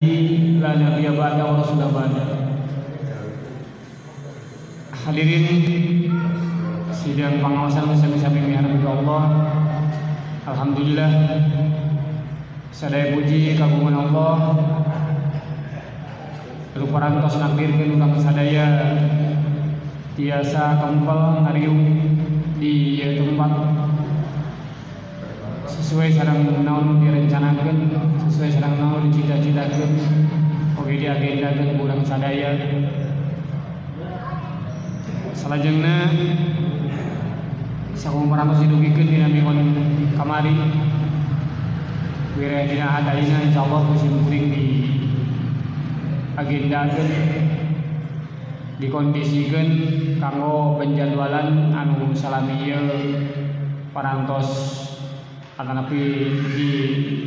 La nabiyya ba'da wa rasulullah ba'da. Hadirin sidang pengawasan sami-sami miharep Allah. Alhamdulillah sadaya puji kagungan Allah. Lalu parantos nakdirkeun kang sadaya tiasa kempel ngariung di tempat sesuai sareng naon direncanakeun, sesuai sareng naon dicita-citakeun, oge diagendakeun urang sadaya. Salajengna sakum parantos didugikeun dina minggon kamari. Wireh dina hadaina insyaallah musim kuring di agendakeun, dikondisikeun kanggo penjadwalan anu salami ieu parantos akan di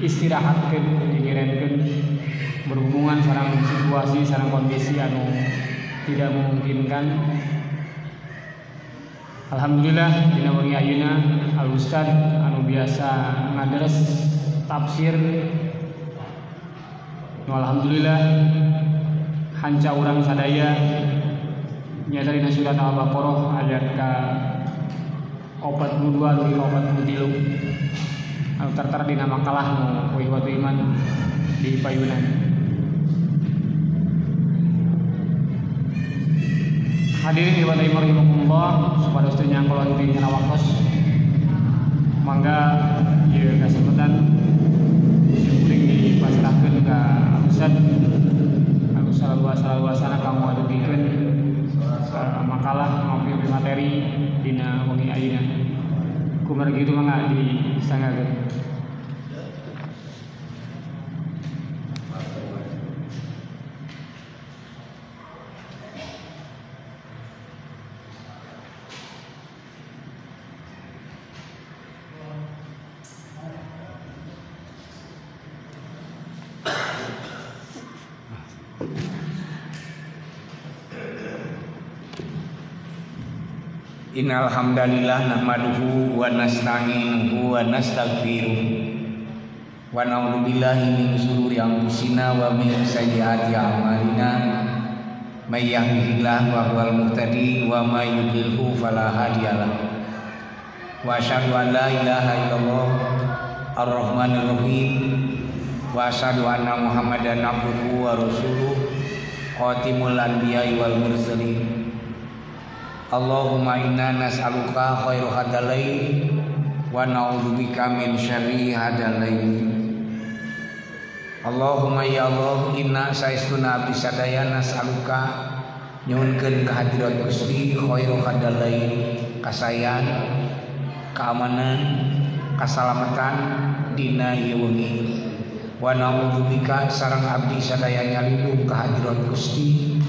istirahatkeun, dingirenkeun berhubungan sareng situasi sareng kondisi anu tidak memungkinkan. Alhamdulillah dina wengi ayeuna al ustad anu biasa ngadres tafsir alhamdulillah hanca urang sadaya nyata dina surat Al-Baqarah ayat ka 42 leuwih ka 43 anu tertera dina makalah nu Ikhwatu Iman di payunan. Hadirin Ikhwatu Iman rahimakumullah, supados teu nyangkolon di ngana waktos. Mangga ieu kasempatan kuring dipasrahkeun ka Ustaz anu salaluasana kanggo ngadugikeun makalah maupun materi dina wengi ayeuna. Kumargi itu mangga disanggakeun. Innal hamdalillah nahmaduhu wa nasta'inuhu wa nastaghfiruh wa na'udzu billahi min shururi anfusina wa min sayyiati a'malina may yahdihillahu fa huwal muhtadi wa may yudlilhu fala hadiyalah wa asyhadu an la ilaha illallah ar-rahmanir rahim wa asyhadu anna muhammadan abduhu wa rasuluh khatimul anbiya'i wal mursalin. Allahumma inna nas'aluka khairu hadal lail wa na'udzubika min syarri hadal lail. Allahumma ya Allah inna saestuna abdi sadaya nas'aluka nyuhunkeun ka hadirat Gusti khairu hadal lail, kasayan, keamanan, kasalamatan dina ieu wengi. Wa na'udzubika sareng abdi sadaya nyalindung ka hadirat Gusti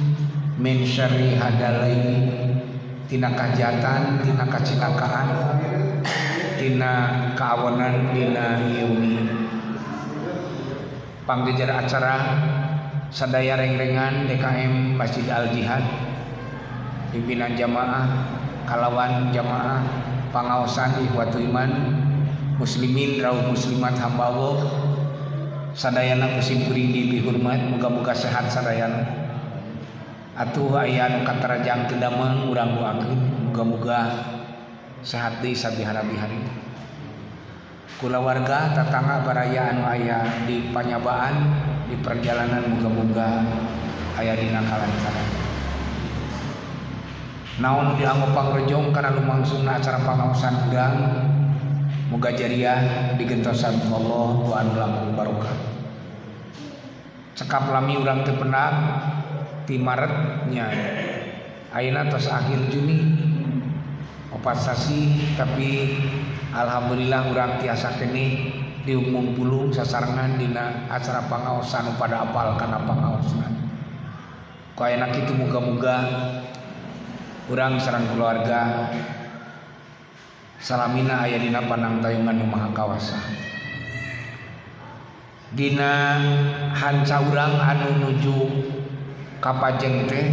min syarri hadal lail, tina kajahatan, tina kacilakaan, tina kaawanan dina ieu. Panggejar acara sadaya rengrengan DKM Masjid Al Jihad, pimpinan jamaah kalawan jamaah pangaosan Ikhwatu Iman muslimin rauh muslimat hamba Allah sadayana musim kuring dihormat, muga-muga sehat sadayana. Atuh aya anu katarajang teu damang urang doakeun muga-muga sehat deui sabihara-bihari. Kulawarga tatangga baraya anu aya di panyabaan di perjalanan muga-muga aya dina kalancaran. Naon dianggo pangrojong kana lumangsungna acara pangaosan udang muga jariah digentosan Allah wa anu langkung barokah. Cekap lami urang teu pendak di Maretnya ayeuna tos akhir Juni 4 sasi, tapi alhamdulillah urang tiasa keneh diumum pulung sasarengan dina acara pangaosan pada apal kana pangaosna. Ku ayeuna kitu muga-muga urang sareng keluarga salamina aya dina panangtayungan Nu Maha Kawasa. Dina hanca urang anu nuju kapajeng teh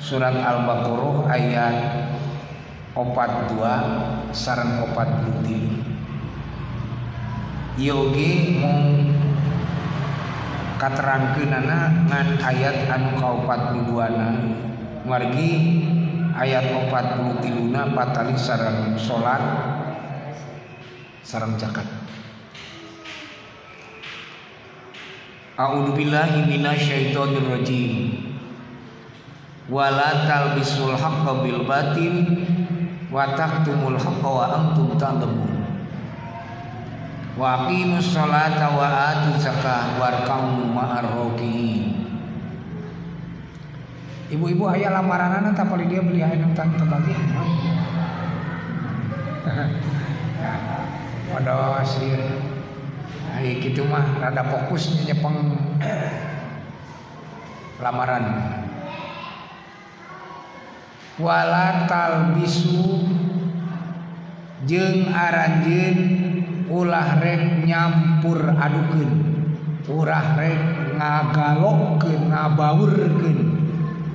surat Al-Baqarah ayat 42 sareng 43. Ieu ge mung katerangkeunana ngan ayat anu ka-42na margi ayat 43na patali sareng salat sareng zakat. A'udzubillahi minasyaitonir rajim. Wala talbisul haqqo bil batil wa taqtumul haqqo wa antum ta'lamun. Wa aqimus sholata wa atuz zakah warka'u ma'ar rakiin. Ibu-ibu aya lamaranana tah paling dia beli aya tang terbagi. Waduh sih. Ai kitu mah rada fokus nyepeng lamaran. Wala talbisu jeung aranjeun ulah rek nyampur adukeun, urah rek ngagalokkeun, ngabaurkeun,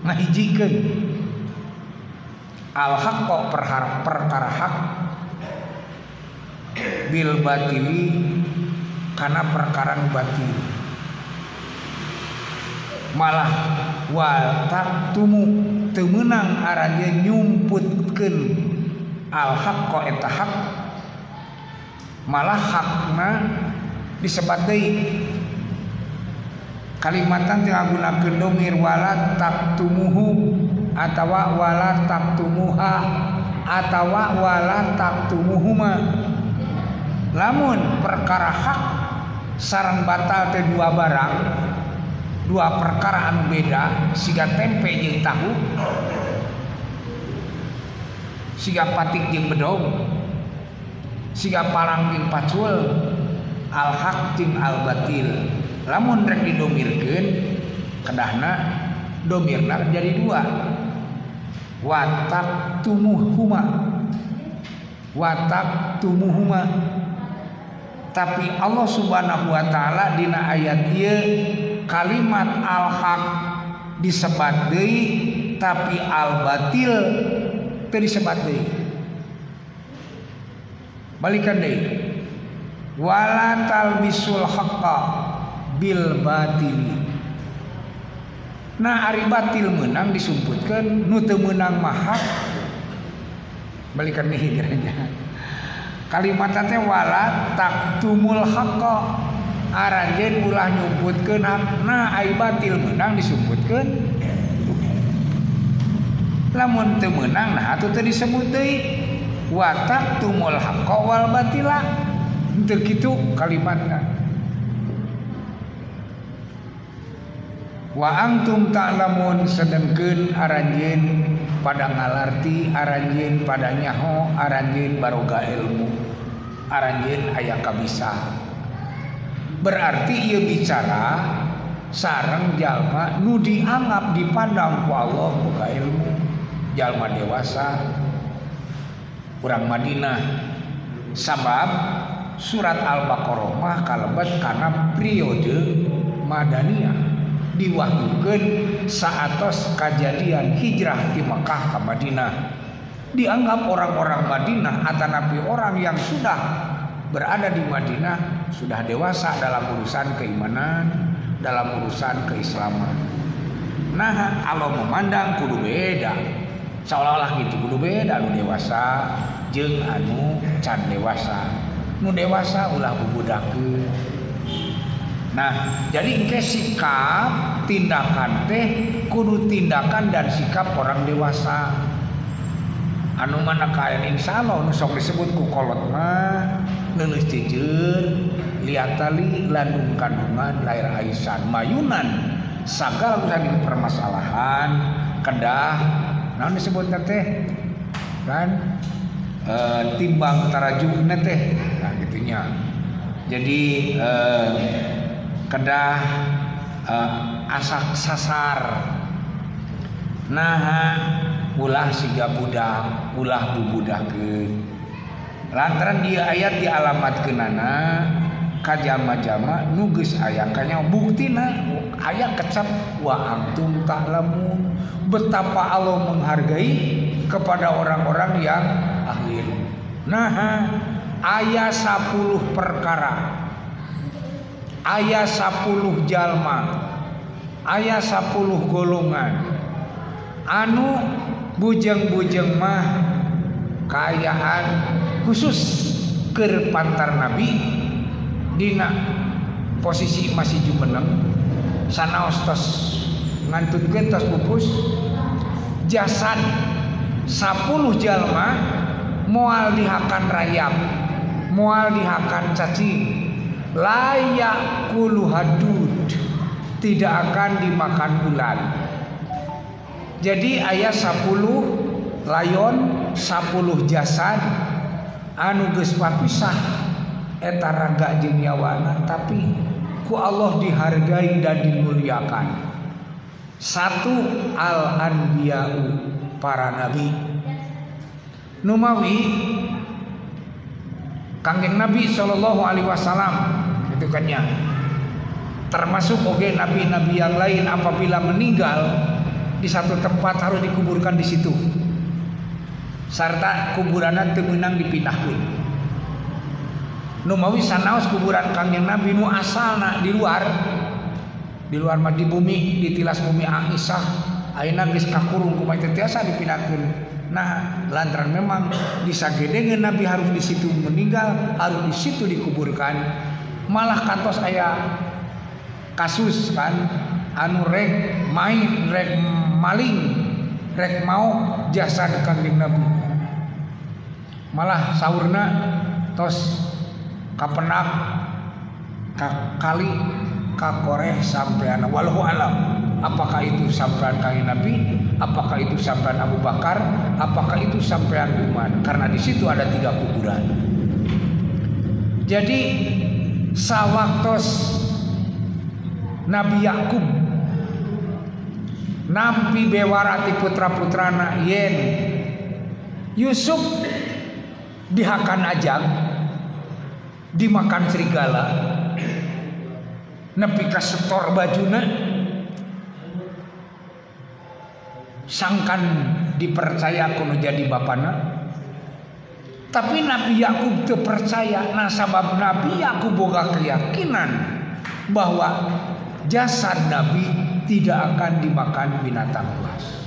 ngahijikeun al haqqo perkara hak bil batili kana perkara nu batil. Malah wal taktumu teu meunang aranjeun nyumputkeun al haqqo eta hak, malah hakna disebat deui kalimatan teu ngagunakeun domir wala taktumuhu atawa wala taktumuha atawa wala taktumuhuma. Lamun perkara hak sareng batal teh dua barang, dua perkara anu beda, siga tempe jeung tahu, siga patik jeung bedog, siga palang jeung pacul, al haq jeung al batil. Lamun rek didomirkeun kedahna domirna jadi dua. Wa taktumuhuma, wa taktumuhuma. Tapi Allah Subhanahu wa taala dina ayat ieu kalimat al haq disebat deui tapi al batil teu disebat deui. Balikan deui. Wala talbisul haqqa bil batili. Nah ari batil meunang disumputkeun, nu teu meunang mah hak. Balikan deui geranya. Kalimat teh wala taktumul haqqo aranjeun ulah nyumputkeun hakna ai batil meunang disumputkeun. Lamun teu meunang nah atuh teu disebut deui wa taktumul haqqo wal batila. Teu kitu kalimatna. Wa antum ta'lamun sedengkeun aranjeun pada ngalarti, aranjeun pada nyaho, aranjeun baroga ilmu, aranjeun aya kabisa. Berarti ieu bicara sareng jalma nu dianggap dipandang ku Allah boga ilmu, jalma dewasa, urang Madinah. Sabab surat Al-Baqarah mah kalebet kana periode Madaniyah. Diwahyukeun saatos kajadian hijrah di Makkah ke Madinah. Dianggap orang-orang Madinah atanapi orang yang sudah berada di Madinah sudah dewasa dalam urusan keimanan, dalam urusan keislaman. Nah, Allah memandang kudu beda. Seolah-olah gitu kudu beda nu dewasa jeung anu can dewasa. Nu dewasa ulah bubudakeun. Nah, jadi engke sikap tindakan teh kudu tindakan dan sikap orang dewasa. Anu mana kaen insyaallah nu sok disebut ku kolot mah leuleus jejeur, liatali landung kandungan lair aisan, mayunan sagala urusan permasalahan kedah naon disebutna teh kan timbang tarajumna teh nah gitunya. Jadi kedah asak sasar nah ulah siga budak ulah bubudakeun lantaran dia ayat dialamatkeunana ka jalma-jalma nu geus aya kanya buktina aya kecap wa antum ta'lamun betapa Allah menghargai kepada orang-orang yang ahli ilmu. Nah aya 10 perkara aya 10 jalma, aya 10 golongan anu bujeng-bujeng mah kaayaan khusus keur pantar Nabi dina posisi masih jumeneng sanaos tos ngantutkeun tos pupus jasad 10 jalma moal dihakan rayap, moal dihakan cacing, layak kulu hadud, tidak akan dimakan ular. Jadi aya 10 layon, 10 jasad anu geus papisah eta raga jeung nyawana, tapi ku Allah dihargai dan dimuliakan. Satu al-anbiya'u, para nabi. Numawi Kangjeng Nabi sallallahu alaihi wasallam itu kan ya. Termasuk oge nabi-nabi yang lain apabila meninggal di satu tempat harus dikuburkan di situ. Sarta kuburanna teu meunang dipindahkeun. Numawi sanaos kuburan Kangjeng Nabi nu asalna di luar mah di bumi, di tilas bumi Aisyah ayeuna geus kakurung kumaha teh tiasa dipindahkeun. Nah, lantaran memang disagedengeun Nabi harus di situ meninggal, harus di situ dikuburkan. Malah kantos aya kasus kan anu rek main, rek maling, rek mau jasad Kangjeng Nabi. Malah saurna tos kapenak kali kakoreh sampean wallahu alam. Apakah itu sampean Kangjeng Nabi? Apakah itu sampean Abu Bakar? Apakah itu sampean Umar? Karena di situ ada 3 kuburan. Jadi sawaktos Nabi Yakub nampi bewarati putra-putrana yen Yusuf dihakan ajag, dimakan serigala, nepi ka setor bajuna, sangkan dipercaya kuno jadi bapana. Tapi Nabi Yakub teu percaya. Nah sabab Nabi Yakub boga keyakinan bahwa jasad Nabi tidak akan dimakan binatang buas.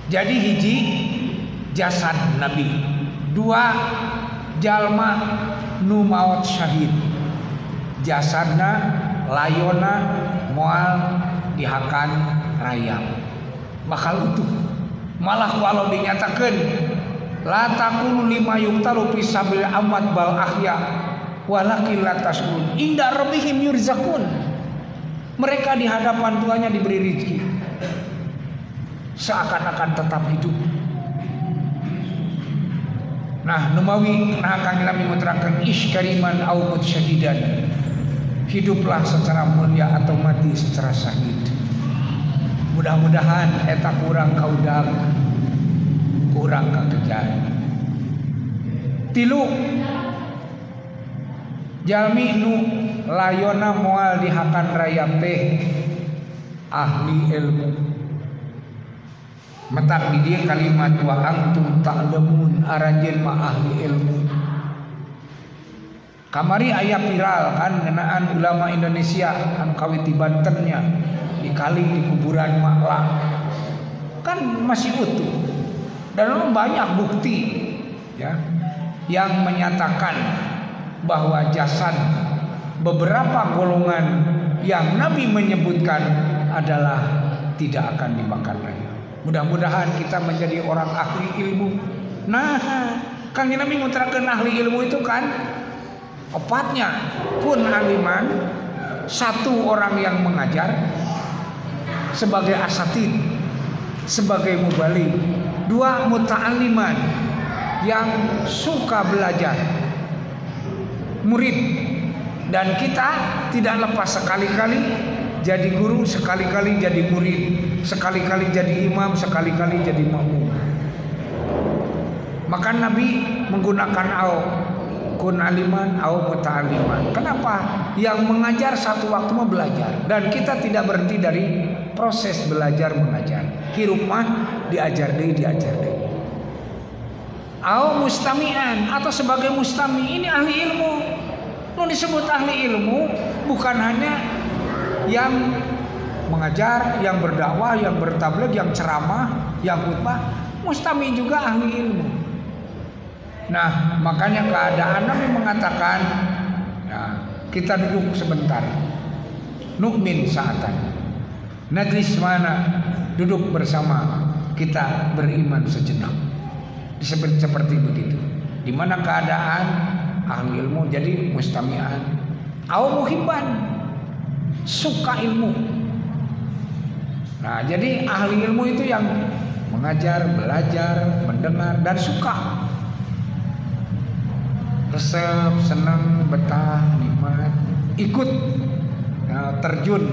Jadi hiji jasad Nabi, 2 jalma nu maot syahid, jasadna layona moal dihakan rayap bakal utuh. Malah walau dinyatakan la takunu lima yuqtalu fi sabil amat bal ahya walakin la tasbun inda rabbihim yurzakun. Mereka di hadapan Tuhannya diberi rezeki seakan-akan tetap hidup. Nah Numawi Kangjeng Nabi muterakan iskariman au mutsyahidan, hiduplah secara mulia atau mati secara syahid. Mudah-mudahan eta kurang kaudang, kurang kakejan. 3 jalmi nu layona moal dihakan rayap teh ahli ilmu. Metak di dia kalimat wa antum ta'lamun, aranjeun mah ahli ilmu. Kamari aya viral kan ngeunaan ulama Indonesia anu kawit di Bantennya dikali di kuburan maklah kan masih utuh dan banyak bukti ya yang menyatakan bahwa jasad beberapa golongan yang Nabi menyebutkan adalah tidak akan dimakan raya. Mudah-mudahan kita menjadi orang ahli ilmu. Nah, Kangjeng Nabi muterakeun ahli ilmu itu kan opatnya kun aliman, 1 orang yang mengajar sebagai asatid, sebagai mubalik, 2 muta'alliman yang suka belajar, murid. Dan kita tidak lepas sekali-kali jadi guru, sekali-kali jadi murid, sekali-kali jadi imam, sekali-kali jadi makmum. Maka Nabi menggunakan kun aliman au muta'alliman. Kenapa? Yang mengajar satu waktu mau belajar, dan kita tidak berhenti dari proses belajar mengajar. Hirup mah diajar deui, diajar deui. Au mustami'an, atau sebagai mustami, ini ahli ilmu. Nu disebut ahli ilmu bukan hanya yang mengajar, yang berdakwah, yang bertabligh, yang ceramah, yang khutbah, mustami juga ahli ilmu. Nah, makanya keadaan Nabi mengatakan, nah, kita duduk sebentar. Nu'min sa'atan. Najlis mana? Duduk bersama, kita beriman sejenak. Seperti begitu. Di mana keadaan ahli ilmu jadi mustami'an, au muhibban, suka ilmu. Nah, jadi ahli ilmu itu yang mengajar, belajar, mendengar dan suka. Resep, senang, betah, nikmat, ikut terjun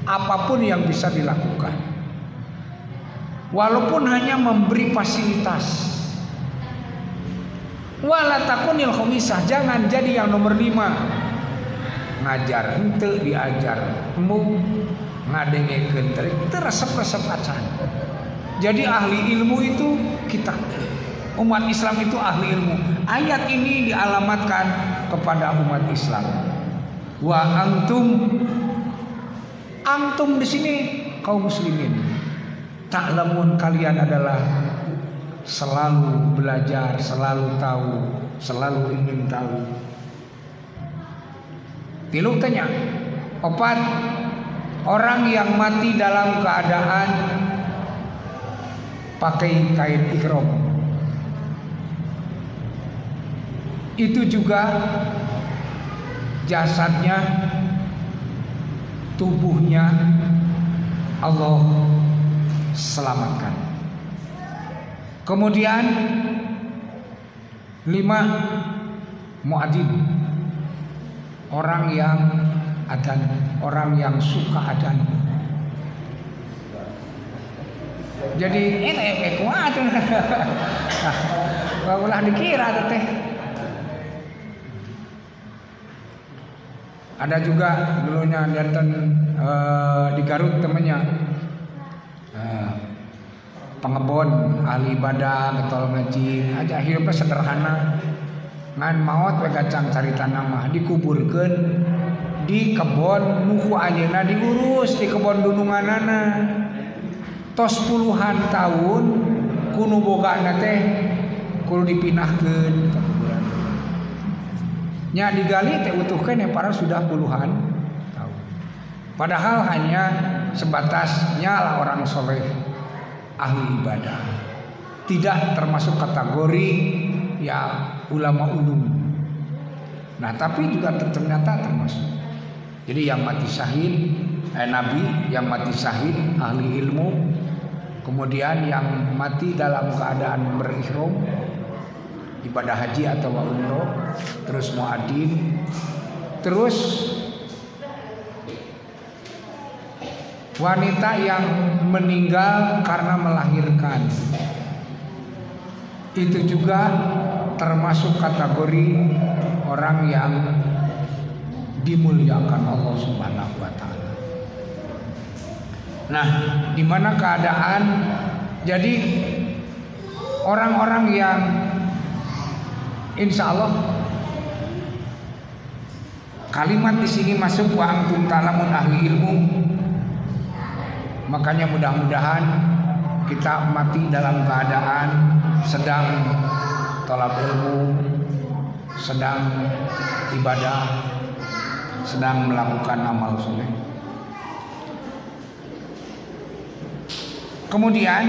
apapun yang bisa dilakukan. Walaupun hanya memberi fasilitas. Wala takunil khamisah, jangan jadi yang nomor 5. Ngajar henteu diajar, mu ngadengekeun teh resep-resep acan. Jadi ahli ilmu itu kita. Umat Islam itu ahli ilmu. Ayat ini dialamatkan kepada umat Islam. Wa antum di sini kaum muslimin. Ta'lamun, kalian adalah selalu belajar, selalu tahu, selalu ingin tahu. Tilu tanya. 4, orang yang mati dalam keadaan pakai kain ihram. Itu juga jasadnya, tubuhnya Allah selamatkan. Kemudian 5, muadzin, orang yang adzan, orang yang suka adzan. Jadi kuat. Ulah dikira teh. Ada juga dulunya jantan di Garut temennya pengebon, ahli ibadah, getol ngaji, aja hidupnya sederhana. Ngan maot we gacang carita nama dikuburkeun di kebon nuku ayeuna diurus di kebon dununganana. Tos puluhan tahun kuno bogana teh kudu dipinahkeun ka kuburan. Nya digali teh utuhkeun yang para sudah puluhan tahun. Padahal hanya sebatas nyala orang soleh, ahli ibadah, tidak termasuk kategori ya ulama ulum. Nah, tapi juga ternyata termasuk. Jadi yang mati syahid, nabi yang mati syahid, ahli ilmu, kemudian yang mati dalam keadaan berihram, ibadah haji atau umroh, terus muadzin, terus wanita yang meninggal karena melahirkan, itu juga termasuk kategori orang yang dimuliakan Allah Subhanahu wa taala. Nah, di mana keadaan jadi orang-orang yang insya Allah kalimat di sini masuk wa antum ta'lamun ahli ilmu. Makanya mudah-mudahan kita mati dalam keadaan sedang tolab ilmu, sedang ibadah, sedang melakukan amal soleh. Kemudian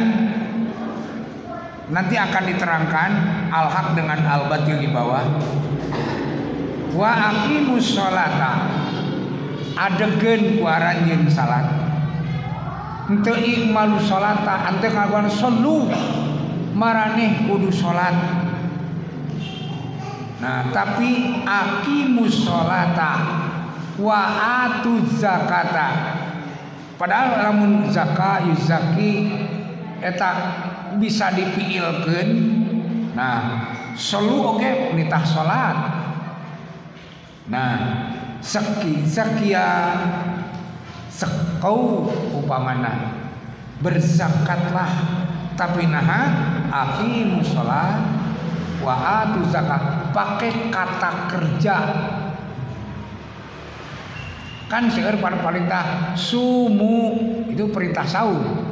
nanti akan diterangkan al-haq dengan al-batil di bawah. Wa aqimus sholata, adegeun ku aranjeun salat. Henteu ikmalu sholata, henteu ngaguan solu, maraneh kudu sholat. Nah, tapi aqimus sholata wa atuz zakata. Padahal lamun zakat yuzaki eta bisa dipiilkeun. Nah, solu oge nitah sholat. Nah, sekia sekau upamana berzakatlah, tapi naha aqimus sholat wa atuz zakat, pakai kata kerja Kan seueur perintah sumu itu perintah saum.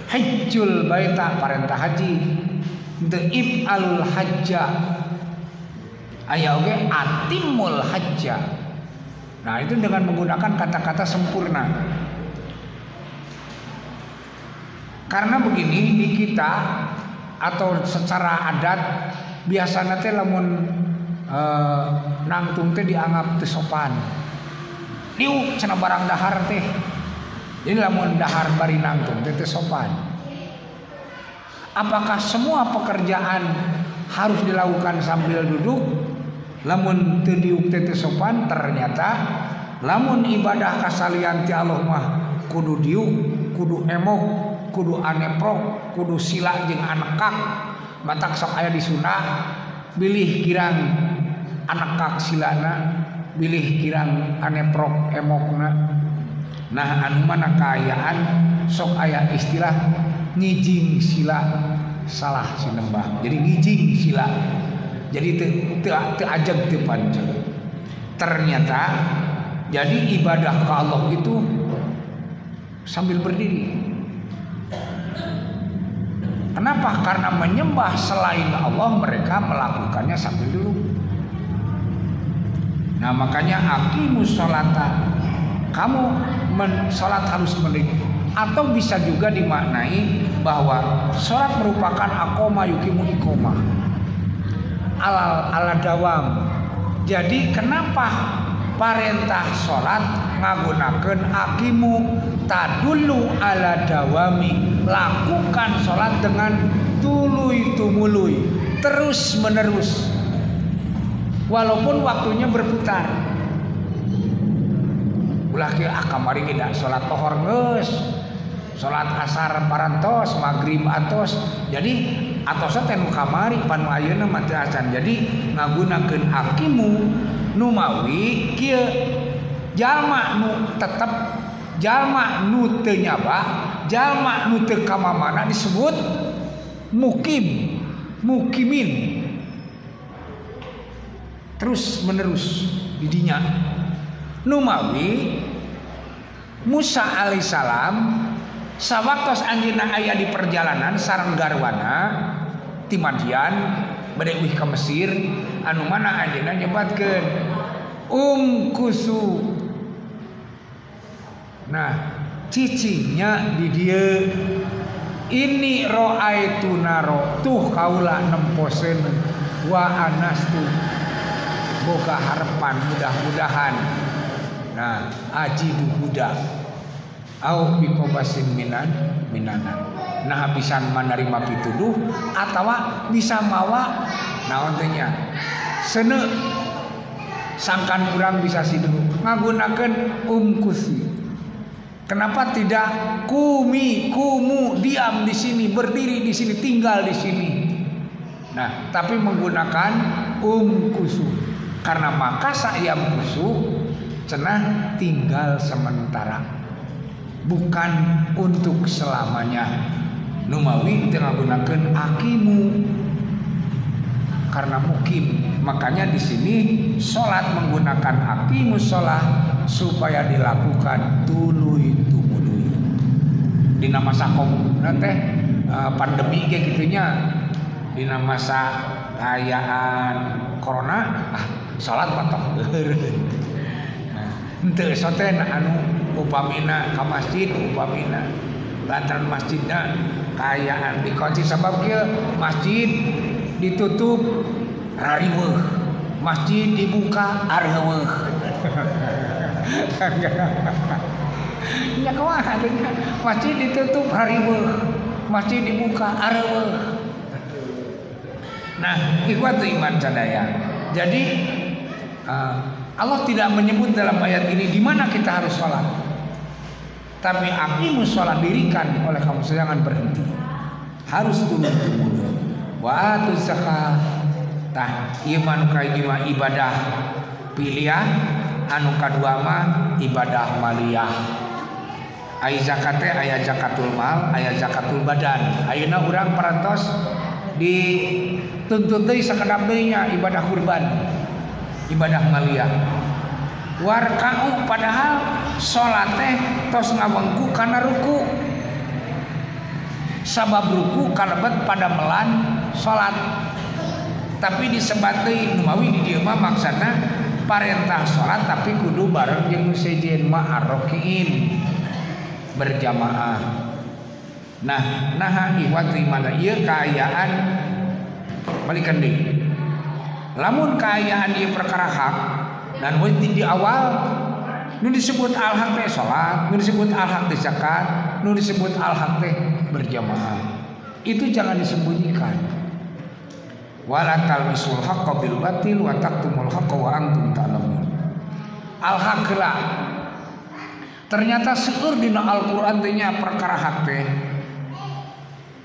Hajjul baita perintah haji. Deib alul hajja. Aya oge atimul hajja. Nah, itu dengan menggunakan kata-kata sempurna. Karena begini di kita atau secara adat biasanya teh lamun nangtung teh dianggap teu sopan. Diu cenah barang dahar teh. Jadi lamun dahar bari nangtung teh teu sopan. Apakah semua pekerjaan harus dilakukan sambil duduk? Lamun teu diuk teh teu sopan, ternyata lamun ibadah kasalian ti Allah mah kudu diuk, kudu emok, kudu aneprok, kudu sila jeung anekak. Matak sok aya di Sunda, bilih kirang anekak silana, bilih kirang aneprok emokna. Nah, anu mana kaayaan sok aya istilah ngijing sila salah sinembah. Jadi ngijing sila. Jadi teu ajeg teu pancen. Ternyata jadi ibadah ke Allah itu sambil berdiri. Kenapa? Karena menyembah selain Allah mereka melakukannya sambil duduk. Nah, makanya aqimus sholata. Kamu sholat harus berdiri. Atau bisa juga dimaknai bahwa sholat merupakan aqoma yukimu iqomah. Ala dawam. Jadi kenapa perintah sholat ngagunakeun aqimu tadullu ala dawami, lakukan sholat dengan tuluy tumuluy, terus menerus walaupun waktunya berputar. Ulah kieu kamari tidak sholat tohor geus, sholat asar parantos, maghrib atos. Jadi atosna teh nu kamari panu ayeuna mah teu acan. Jadi ngagunakeun aqimu nu mawi kieu jalma nu tetep, jalma nu teu nyaba, jalma nu teu kamamana disebut mukim, mukimin. Terus menerus di dinya. Nu mawi Musa alaihissalam sawaktos anjeunna aya di perjalanan sareng garwana ti Madian bade euih ka Mesir, anu mana anjeunna nyebatkeun kusu. Nah, cicinya di dieu ini ro'aitu naro, tuh kaula nemposeun wa anastu, boga harapan mudah-mudahan. Nah, ajidu huda au bikobasin minanan. Nah, bisa menerima pituduh atawa bisa mawa naon teh nya seuneu sangkan urang bisa siduh ngagunakeun kusi. Kenapa tidak kumu diam di sini, berdiri di sini, tinggal di sini? Nah, tapi menggunakan kusu. Karena maka sayam kusu cenah tinggal sementara, bukan untuk selamanya. Numawi teu ngagunakeun aqimu karena mukim. Makanya di sini salat menggunakan aqimus shalah supaya dilakukan tuluy tumuluy. Dina masa teh pandemi ge kitunya, dina masa ayaan corona salat matoh eureun. Henteu soten anu upamina ka masjid, upamina lantaran masjidna kaayaan dikunci sabab kieu masjid ditutup rariweuh, masjid dibuka areuweuh. Ya kumaha atunya, masjid ditutup rariweuh, masjid dibuka areuweuh. Nah, ikhwatu iman sadaya. Jadi Allah tidak menyebut dalam ayat ini di mana kita harus sholat. Tapi aqimus sholat dirikan oleh kamu, jangan berhenti. Harus turun-turun. Wa atuz zakat. Tah ieu mah ibadah pilihan, anu kadua mah ibadah maliyah. Ai zakat teh aya zakatul mal, aya zakatul badan. Ayeuna urang parantos dituntut deui sakedap deui nya ibadah kurban, ibadah maliyah. warka'u padahal salat teh tos ngawengku kana ruku. Sabab ruku kalebet pada melan salat. Tapi disebat deui numawi di dieu mah maksudna parentah salat tapi kudu bareng jeung sejen ma'arrokiin berjamaah. Nah ihwat imana ieu kaayaan balikan deui. Lamun kaayaan ieu perkara hak dan di awal nu disebut al-haq teh salat, nu disebut al-haq teh zakat, nu disebut al-haq teh berjamaah. Itu jangan disembunyikan. Wala talbisul haqqa bil batil wa taqtumul haqqa wa antum ta'lamun. Al-haq heula. Ternyata seueur dina Al-Qur'an teh nya perkara hak teh.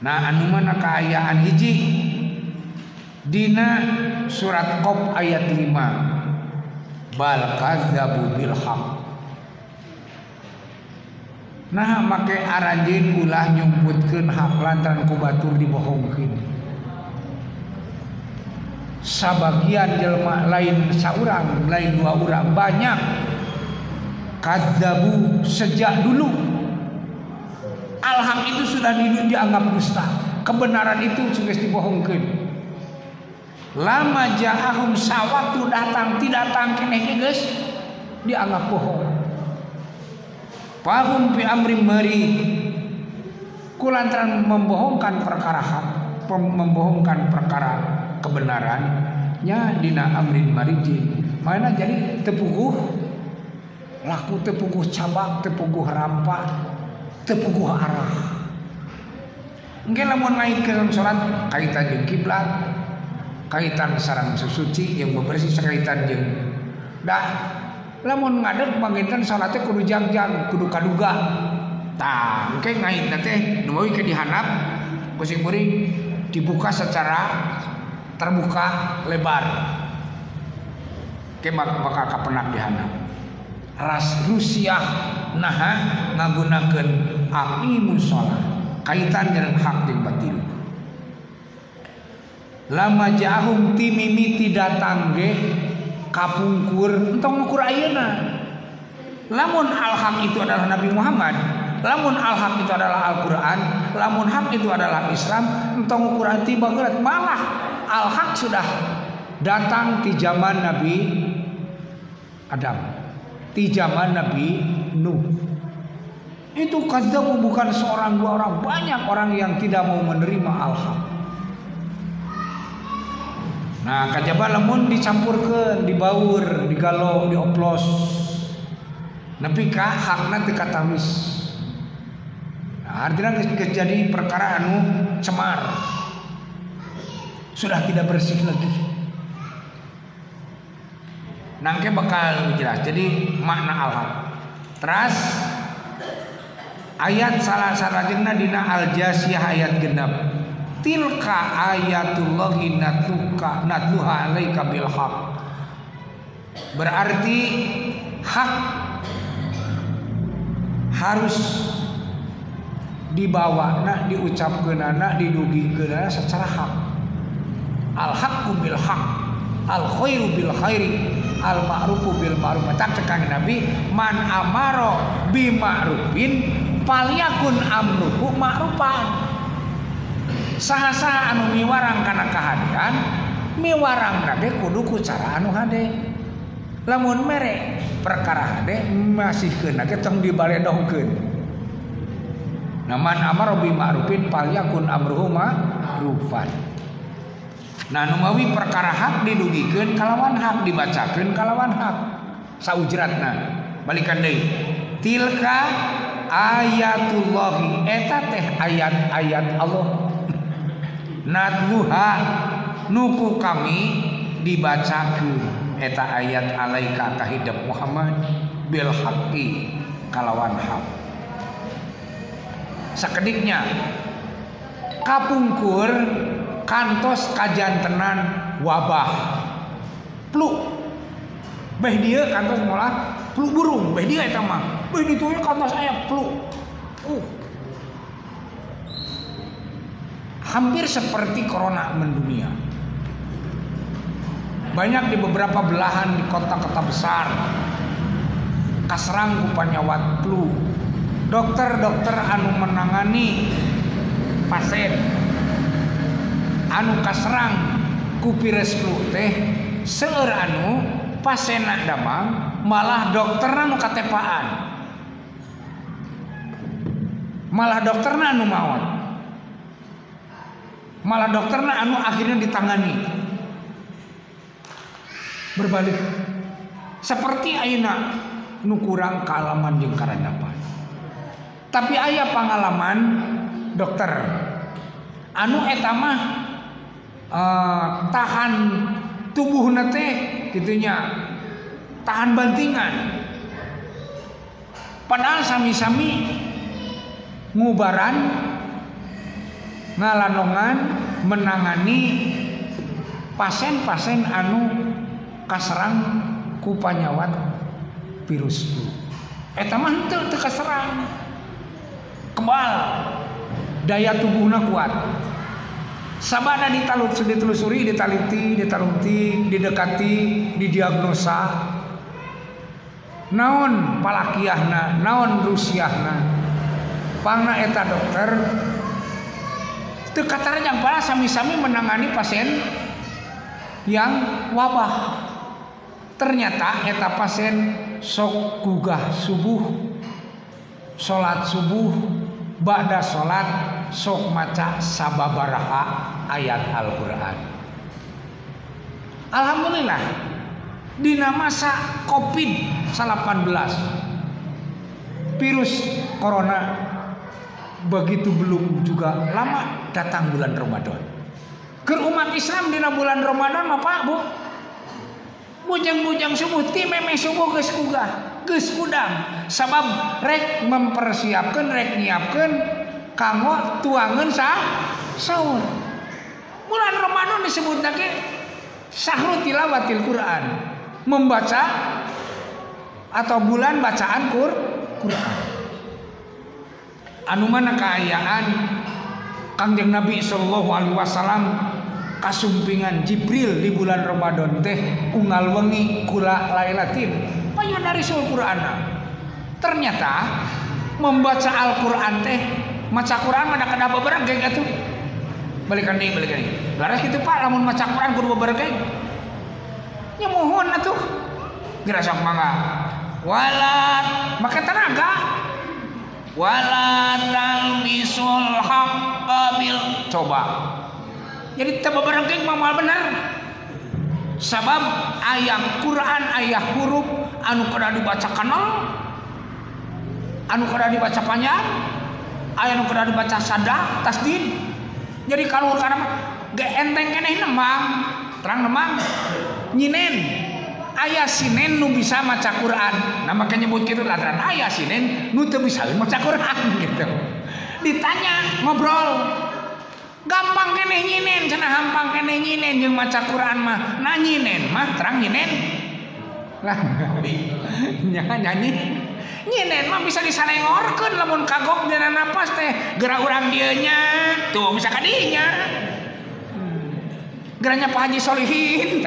Nah anu mana kaayaan hiji dina surat Qaf ayat 5. Bal kadzabu bil haq. Nah make aranjeun ulah nyumputkeun hak lantaran ku batur dibohongkeun. Sabagian jelma lain saurang, lain dua urang banyak kadzabu sejak dulu. Al-haq itu sudah dianggap dusta. Kebenaran itu sudah dibohongkeun. Lama ja'ahum sawatu datang tidak datang keneh geus dianggap bohong. Fahum fi amri mari kulantaran membohongkan perkara hak, membohongkan perkara kebenarannya dina amrin marijin. Mana jadi tepuguh laku, tepuguh cabak, tepuguh rampa, tepuguh arah. Engke lamun ngaitkeun salat kaitan jeung kiblat, kaitan sareng susuci yang bebersih sakaitan jeung dah lamun ngadeg panginten salatnya kudu jangjang, kudu kaduga. Tah engke ngaitna teh nu ke dihandap kuring-kuring dibuka secara terbuka lebar. Ke bakal kapenak dihandap. Ras rusiah naha ngagunakeun aqimus shalah kaitan jeung hak jeung batil. Lama jahum timimiti datang ge kapungkur entong ngukur ayeuna. Lamun al-haq itu adalah Nabi Muhammad, lamun al-haq itu adalah Al-Qur'an, lamun hak itu adalah Islam, entong ngukur tiba geut malah al-haq sudah datang di zaman Nabi Adam, di zaman Nabi Nuh. Itu kadzabu bukan seorang dua orang, banyak orang yang tidak mau menerima al-haq. Nah, kajaba lamun dicampurkeun, dibaur, digalau, dioplos. Nepi ka hakna teu katawis. Nah, artinya geus jadi perkara anu cemar. Sudah tidak bersih lagi. Nangke bakal jelas. Jadi makna al-haq. Teras ayat salah sarajengna dina Al-Jasiyah ayat 6. Tilka ayatullahi natluha alaika bil haq. Berarti hak harus dibawa, diucapkeunana, didugikeunana secara hak. Al haqqu bil haq, al khairu bil khairi, al ma'rufu bil ma'ruf. Tak cekang Nabi, man amaro bi ma'rufin falyakun amruhu ma'rufan. Saha-saha anu miwarang kana kahadian, miwarang nade kudu ku cara anu hade. Lamun mere perkara hade masih keuna ge tong dibaledongkeun. Naman amar bi ma'rufin falyakun amruhu ma'rufan. Nah nu mawi perkara hak didugikeun kalawan hak, dibacakeun kalawan hak. Saujratna balikan deui. Tilka ayatullahi eta teh ayat-ayat Allah. Natluha nuku kami dibacakeun eta ayat alaika ka hidep Muhammad bil haqqi kalawan hak. Sakediknya kapungkur kantos kajantenan wabah flu. Beh dieu kantos mola flu burung, beh dieu eta mah. Beh ditu kantos aya flu. Hampir seperti corona mendunia. Banyak di beberapa belahan di kota-kota besar kaserang ku panyawat flu. Dokter-dokter anu menangani pasien anu kaserang ku virus flu teh seueur anu pasienna damang malah dokterna anu katepaan, malah dokterna anu maot, malah dokterna anu akhirnya ditangani. Berbalik seperti ayeuna nu kurang kaalaman jeung karandapan. Tapi aya pengalaman dokter anu eta mah tahan tubuhna teh gitunya, tahan bantingan. Padahal sami-sami ngubaran ngalanongan menangani pasien-pasien anu kaserang ku panyawat virus flu. Eta mah henteu teu kaserang. Kebal, daya tubuhna kuat. Sabana ditelusuri, ditaliti, didekati, didiagnosa. Naon palakiahna, naon rusiahna. Pangna eta dokter teu katarjang pala sami-sami menangani pasien yang wabah. Ternyata eta pasien sok gugah subuh, salat subuh, ba'da salat sok maca sababaraha ayat Al-Qur'an. Alhamdulillah dina masa Covid-19 virus corona begitu belum juga lama datang bulan Ramadan. Ke umat Islam dina bulan Ramadan mah Pak Bu, bujang-bujang subuh ti memeh subuh geus kugah, geus kudang. Sabab rek mempersiapkeun, rek nyiapkeun kanggo tuangeun sahur. Bulan Ramadan disebutna ge syahrul tilawatil Quran, membaca atau bulan bacaan Quran. Anu mana kaayaan Kangjeng Nabi sallallahu alaihi wasallam kasumpingan Jibril di bulan Ramadan teh unggal wengi kula lailatin payah dari sul Qur'ana. Ternyata membaca Al-Qur'an teh maca Qur'an mah kada babereg ge atuh. Balikan deui. Laras kitu Pak, lamun maca Qur'an kudu babereg ge. Nya mohon atuh. Geura sok mangga. Walat make tenaga. Wala talbisul haqqa bil, coba. Jadi teu babereg mah moal bener. Sabab aya Quran, aya huruf anu kada dibaca kanal, anu kada dibaca panjang, aya anu kada dibaca sadah, tasdid. Jadi kalau kana ge enteng keneh nemang, terang nemang. Nyinen aya sinen nu bisa maca Quran. Nah makanya nyebut kitu ladran aya sinen nu teu bisa maca Quran gitu. Ditanya ngobrol. Gampang keneh nyinen, cenah hampang keneh nyinen jeung maca Quran mah. Nah nyinen mah terang nyinen. Lah nyanyi. Nyinen mah bisa disalengorkeun lamun kagok dina napas teh. Geura urang dieu nya tuh bisa ka dinya. Geranya Pak Haji Solihin.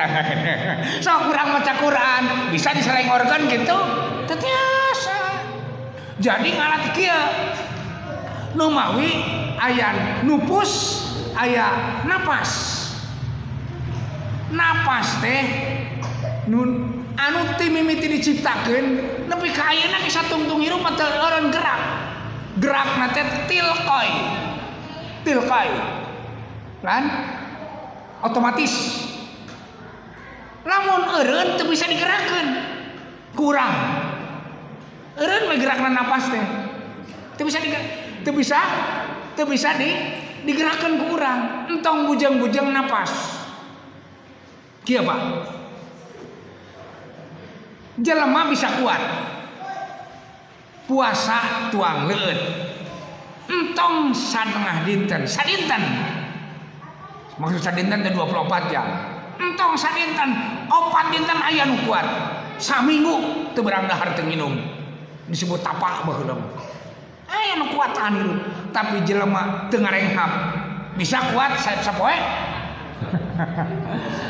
Sok kurang maca Quran bisa disalengorkeun gitu. Teu tiasa. Jadi ngalat kieu. Nu mawi aya nupus, aya napas. Napas teh nun anu teu mimiti diciptakeun nepi ka ayeuna ge satungtung hirup mah teu eureun gerak. Gerakna teh tilqai. Lan otomatis. Lamun eureun teu bisa digerakkeun. Kurang. Eureun we gerakna napas teh. Teu bisa digerakkeun ku urang. Entong bujang-bujang napas. Kieu Pak. Jelema bisa kuat. Puasa tuang leueut. Entong satengah dinten, sadinten. Maksud sadinten teh 24 jam. Entong sadinten, 4 dinten aya nu kuat. Saminggu teu berang dahar teu minum. Disebut tapak baheula. Aya nu kuat tahan hirup, tapi jelema teu ngarenghap. Bisa kuat sapoe?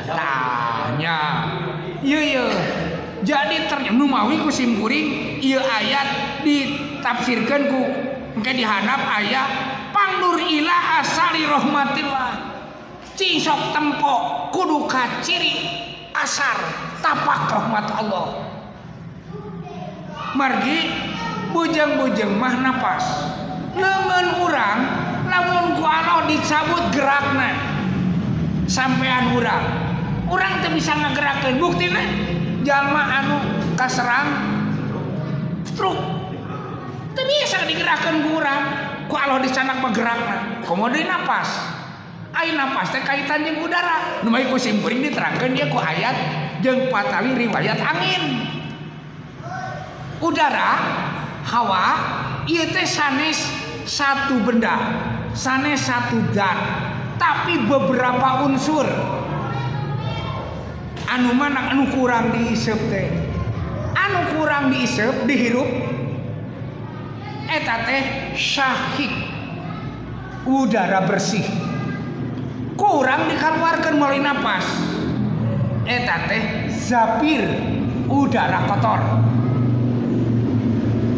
Tanya. Ieu Jadi ternyata numawi ku simkuring ieu ayat ditafsirkeun ku engke dihandap aya pangdur ila asari rahmatillah. Cing sok tempo kudu ka ciri asar tapak rahmat Allah. Margi bujang-bujang mah napas. Leungeun urang lamun ku Allah dicabut gerakna sampean urang teu bisa ngagerakeun buktina jalma anu kaserang stroke teu bisa digerakeun ku urang ku Allah dicanak bergerakna komodo napas ai napas teh kaitan jeung udara nu bae ku simkuring diterangkeun dia ku ayat jeung patawi riwayat angin udara hawa ieu teh sanes satu benda sanes satu zat tapi beberapa unsur anu mana anu kurang diisep teh anu kurang diisep dihirup eta teh syahik udara bersih kurang dikeluarkan melalui napas eta teh zafir udara kotor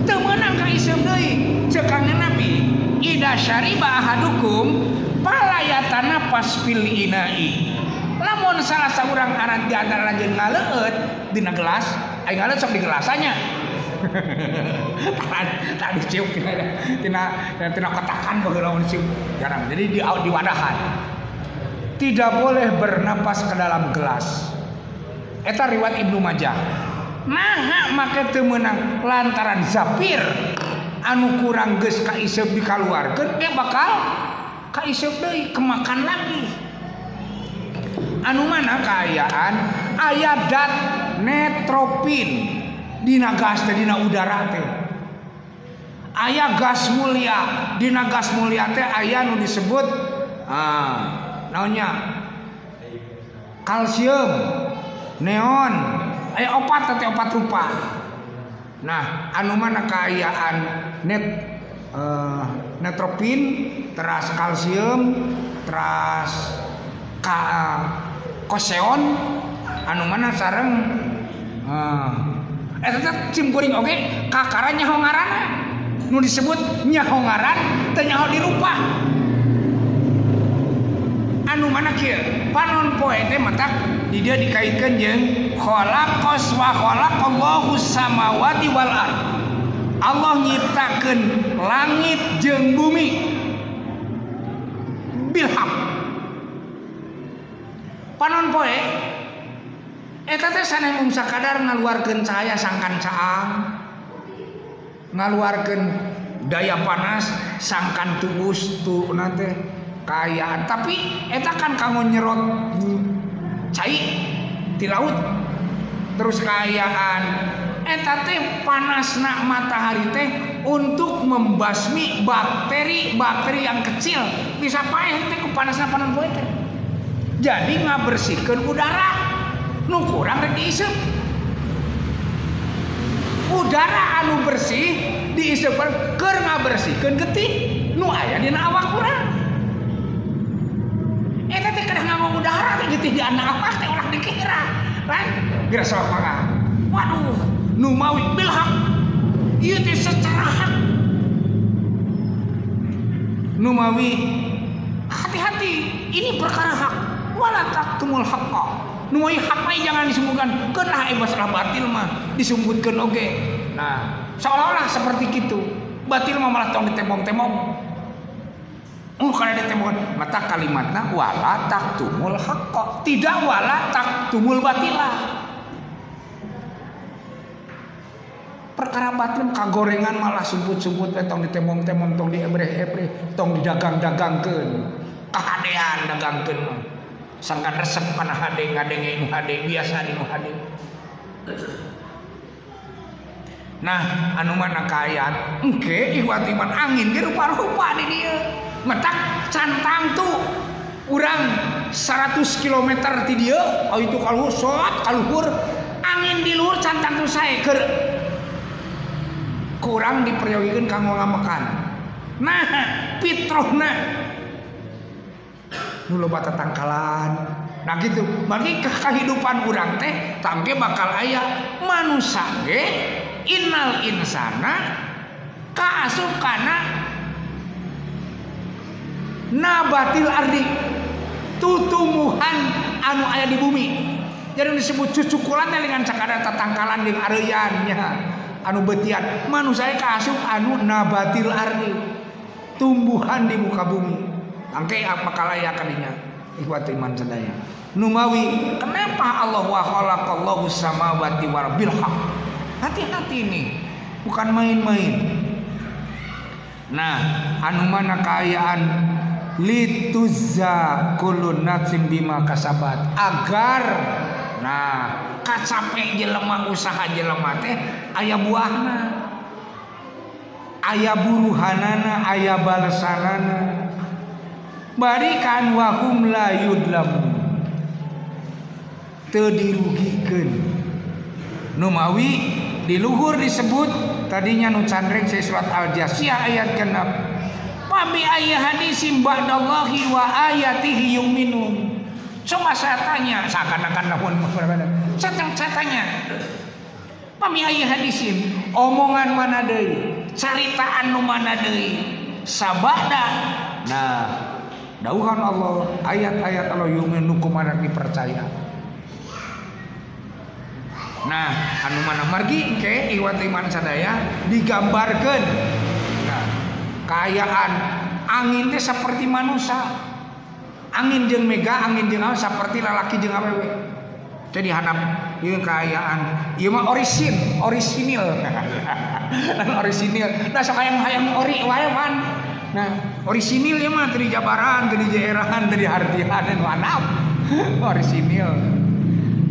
teu meunang kaisep deui ceuk Kangjeng Nabi ida syariba ahadukum palayatana pas fil inai lamun salah saurang aran di antara lanjeun ngaleut dina gelas ai ngaleut sok di gelasanya tadi ciuk tina kotakan bageula mun ciuk jarang jadi di wadahan tidak boleh bernapas ke dalam gelas eta riwayat Ibnu Majah naha make teu meunang lantaran zafir anu kurang geus kaiseup dikaluarkeun ge bakal kaiseup deui kemakan lagi anu mana kaayaan aya dat netropin dina gas teh dina udara teh aya gas mulia dina gas mulia teh aya nu disebut naonnya kalsium neon aya opat teh opat rupa nah anu mana kaayaan netropin teras kalsium teras koseon anu mana sareng eta teh cimkuring oge kakara nyaho ngaranna nu disebut nyaho ngaran teu nyaho dirupah anu mana kieu panon poe teh matak di dia dikaitkeun jeung khalaqas wa khalaqallahu samawati wal ard Allah nyiptakeun langit jeung bumi bil haq panon poe eta teh saneh mung sakadar ngaluarkeun cahaya sangkan caang ngaluarkeun daya panas sangkan tubus tu teh kaayaan tapi eta kan kanggo nyerot cai di laut terus kaayaan eta teh panasna matahari teh untuk membasmi bakteri yang kecil bisa paeh teh ku panasna panon poe teh jadi ngabersihkeun udara nu kurang rek diisep udara anu bersih diisepkeun keur ngabersihkeun getih nu aya dina awak urang eta teh kada nganggo udara teh getih di anak awak teh ulah dikira lain geura sok mangga waduh nu mawi bil haq ieu teh secara hak nu mawi hati-hati ini perkara hak wala taktumul haqqa nu mawi hak mah jangan disembunyikan keunah masalah batil mah disumbutkeun oge nah seolah-olah seperti kitu batil mah malah tong ditembong-tembong kana ditembong mata kalimatna wala taktumul haqqa tidak wala taktumul batila perkara batil kagorengan malah sumput-sumput tong ditembong-tembong tong diebreh-ebreh tong didagang-dagangkeun kahadean dagangkeun mah sangkan resep kana hade ngadenge nu hade biasa di nu hade nah anu mana kaayaan engke ihwat iman angin ge rupa-rupa di dieu metak cantang tuh urang 100 km ti dieu itu kaluhur sot kaluhur angin di luhur cantang tuh sae keur kurang diperyogeun kanggo ngamekan nah fitrahna nu loba tatangkalan Nah gitu, bagi kehidupan urang teh tangge bakal aya manusia ge innal insana kaasup kana nabatil ardi tutumbuhan anu aya di bumi. Jadi disebut cucukulan dengan cakada tatangkalan jeung areuyannya anu beutian. Manusia kaasup anu nabatil ardi tumbuhan di muka bumi. Angke bakal aya kadinya. Ikhwati iman sadaya. Numawi, kenapa Allah wa khalaqallahu samawati wal bil haq? Hati-hati nih, bukan main-main. Nah, anu mana kaayaan lituzza kullu nafsin bima kasabat, agar nah kacape jelema usaha jelema teh aya buahna, aya buruhanana, aya balesanana. Barikan wahum la yudlamun, teu dirugikeun. Numawi di luhur disebut tadinya nu candreng surat Al-Jasiyah ayat ke-6. Pabi ayat hadisim ba'dallahi wa ayatihi yu'minun. Coba saya tanya, seakan-akan namun saya tanya. Pabi ayat hadisim, omongan mana deui? Caritaan nu mana deui? Sabada. Nah, dauhan Allah, ayat-ayat Allah yu'minun kumaha dipercaya. Nah, anu mana margi ke iwat iman sadaya digambarkan. Nah, kaayaan angin teh seperti manusia. Angin jeung mega, angin jeung seperti lalaki jeung awewe. Jadi hanap ieu kaayaan, ieu mah orisinil. Orisinil. Da sok hayang ori wae man. Nah, orisinil ieu mah teu di jabaran, teu di daerahan, teu di hartian anu hanap. Orisinil.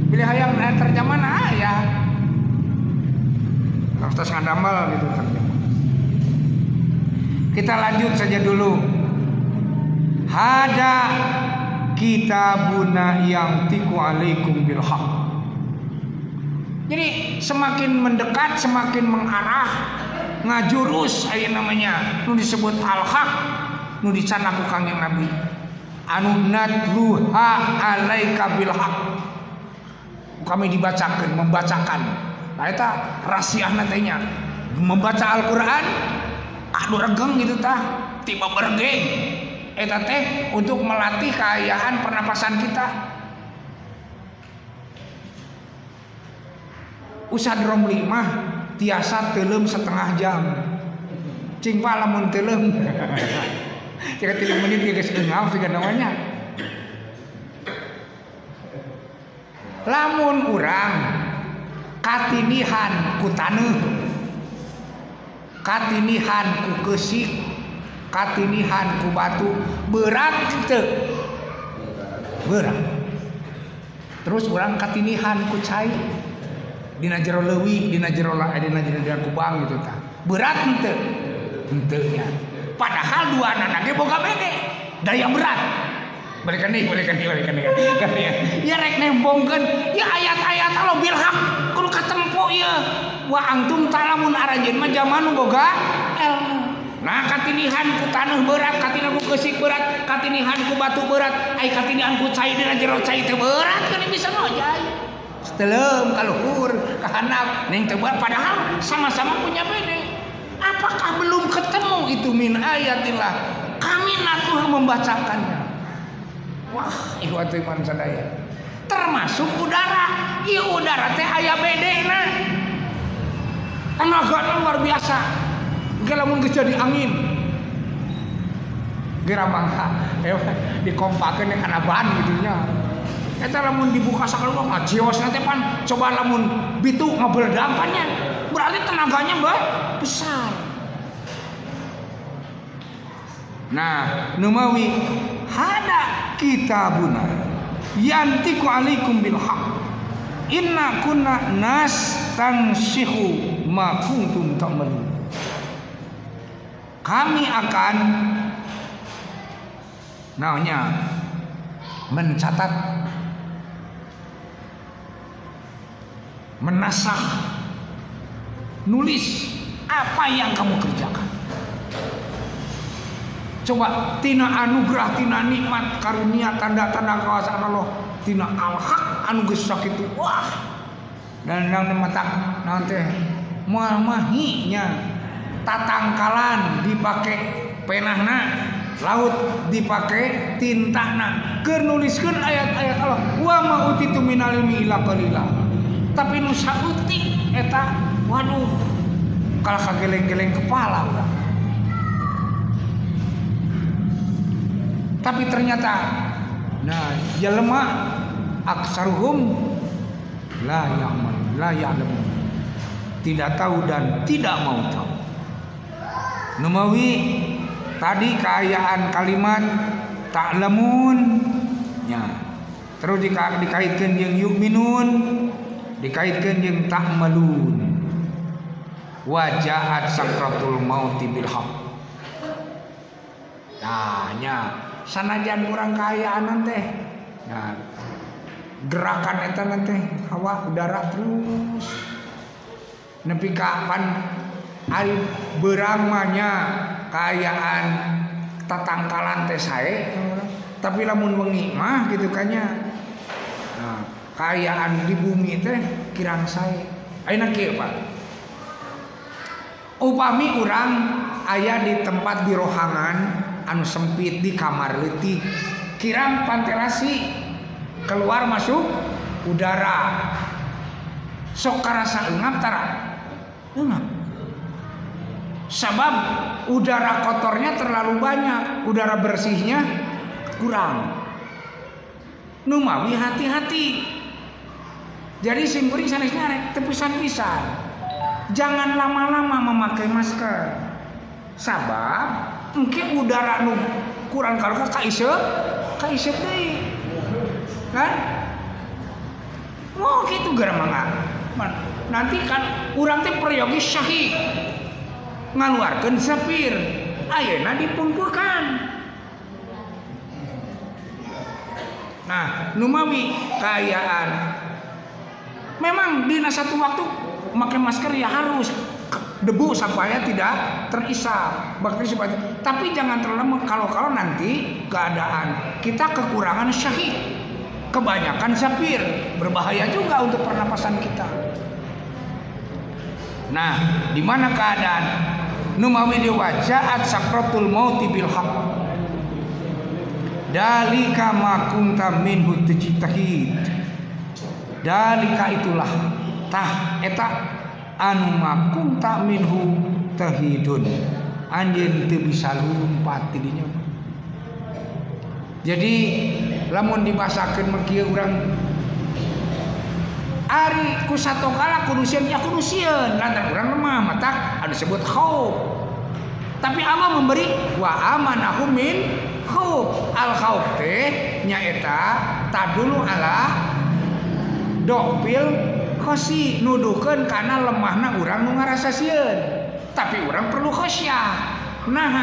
Pilih hayang terjemahan ayah terus ngandamel gitu terjemah. Kita lanjut saja dulu. Hada kitabuna yang tiku alaikum bil haq. Jadi semakin mendekat semakin mengarah ngajurus aya namanya nu disebut al-haq nu dicanang ku Kangjeng Nabi anu nadluha alaika bil haq. Kami membacakan. Nah eta rasiahna teh nya membaca Al-Qur'an anu regeng gitu tah, tiba bergeng. Eta teh untuk melatih kaayaan pernapasan kita. Usah diromli mah tiasa teuleum setengah jam. Cing pa lamun teuleum. Cek 3 menit geus eungap siga namanya. Lamun urang katinihan ku taneuh, katinihan ku keusik, katinihan ku batu, berat teu? Berat. Terus urang katinihan ku cai dina jero leuwih, dina jero kubang gitu tah. Berat henteu? Henteu nya. Padahal duanana ge boga bede, daya berat. Balikan nih. Ya rek nembongkeun, ya ayat-ayat Allah bil haq kudu katempo ieu. Wa antum talamun arajeun mah zaman boga ilmu. Nah, katinihan ku taneuh berat, katinihan ku keusik berat, katinihan ku batu berat, ai katinihan ku cai dina jero cai teu berat kan bisa ngojay. Seteleum ka luhur, ka handap, ning teu berat padahal sama-sama punya bede. Apakah belum ketemu itu min ayatillah? Kami natuh membacakannya. Wah, ikhwati iman sadaya. Termasuk udara. Ieu udara teh aya bedena. Tenagana luar biasa. Ge lamun geus jadi angin. Geura mangha dikompakeun kana ban gitu nya. Eta lamun dibuka sakaloba mah jiosna teh pan coba lamun bitu ngabeledag pan nya. Berarti tenaganya besar. Nah, numawi hada kitabuna yantiku alaikum bil haq inna kunna nastansihu ma kuntum ta'malun. Kami akan mencatat, menasah, nulis apa yang kamu kerjakan. Coba tina anugerah, tina nikmat karunia, tanda-tanda kekuasaan Allah. tina al-haq anu geus sakitu wah dan matak nanti moal mahinya tatangkalan dipake penahna laut dipake tintahna keur nuliskeun ayat-ayat Allah wa ma utitu minal ilmi illa qalila tapi nu sautik eta waduh kalah kageleng-geleng kepala udah. Tapi ternyata nah jelema aksaruhum la ya'lamun tidak tahu dan tidak mau tahu. Numawi tadi keayaan kalimat ta'lamun nya terus dikaitkan jeung yu'minun dikaitkan jeung ta'malun wa ja'at sakratul mauti bil haq. Nah nya sanajan kurang kaayaan teh nah gerakan eta teh hawa udara terus nepi kapan ari beurang mah nya kaayaan tatangkalan teh sae tapi lamun wengi mah gitu kanya nah kaayaan di bumi teh kirang sae ayeuna kieu Pak upami urang aya di tempat di rohangan anu sempit di kamar leutik kirang ventilasi keluar masuk udara sok karasa eungap tara eungap sabab udara kotornya terlalu banyak udara bersihnya kurang numawi hati-hati jadi simkuring sanesna rek teu pisan-pisan jangan lama-lama memakai masker sabab mungkin udara nu kurang kalau kaiseup deui kan mau gitu gara mangga nanti kan urang teh peryogi syahid ngaluarkeun sapir ayeuna dipungkukan nah numawi kaayaan memang di satu waktu memakai masker ya harus debu supaya tidak terisap bakteri supaya tapi jangan terlalu kalau nanti keadaan kita kekurangan syahid kebanyakan sapir berbahaya juga untuk pernapasan kita. Nah di mana keadaan numawi diwajaat sakratul mauti bil haq dalika ma kunta minhu tajtahid dalika itulah tah eta anu makum tak minhu tahidun anjeun teu bisa lumpat ti dinya. Jadi lamun dibasakeun mah kieu urang ari ku satongkala kudu sieun ya kudu sieun lantaran urang mah matak anu disebut khauf. Tapi Allah memberi wa amanahum min khauf. Al khauf teh nyaeta tadulu ala dopil khosi nuduhkeun kana lemahna urang nu ngarasa sieun tapi urang perlu khosyah nah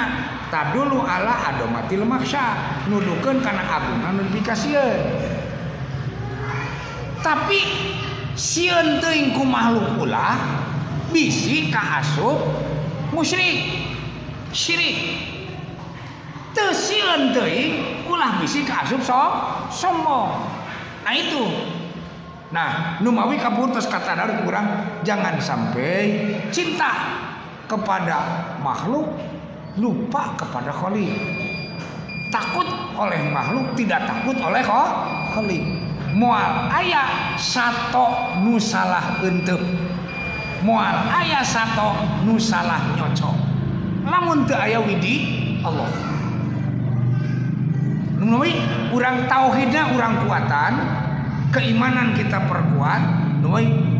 tadulu ala adomatil maksya nuduhkeun kana agungna nu dikasieun tapi sieun teuing ku makhluk ulah bisi kaasup musyrik syirik teu sieun teuing ulah bisi kaasup sombong nah itu. Nah, numawi kapuntos kata dari kurang jangan sampai cinta kepada makhluk lupa kepada Khaliq. Takut oleh makhluk tidak takut oleh Khaliq. Moal aya sato nu salah henteu. Moal aya sato nu salah nyocok. Lamun teu aya widi Allah. Numawi urang tauhidna urang kuatan keimanan kita perkuat.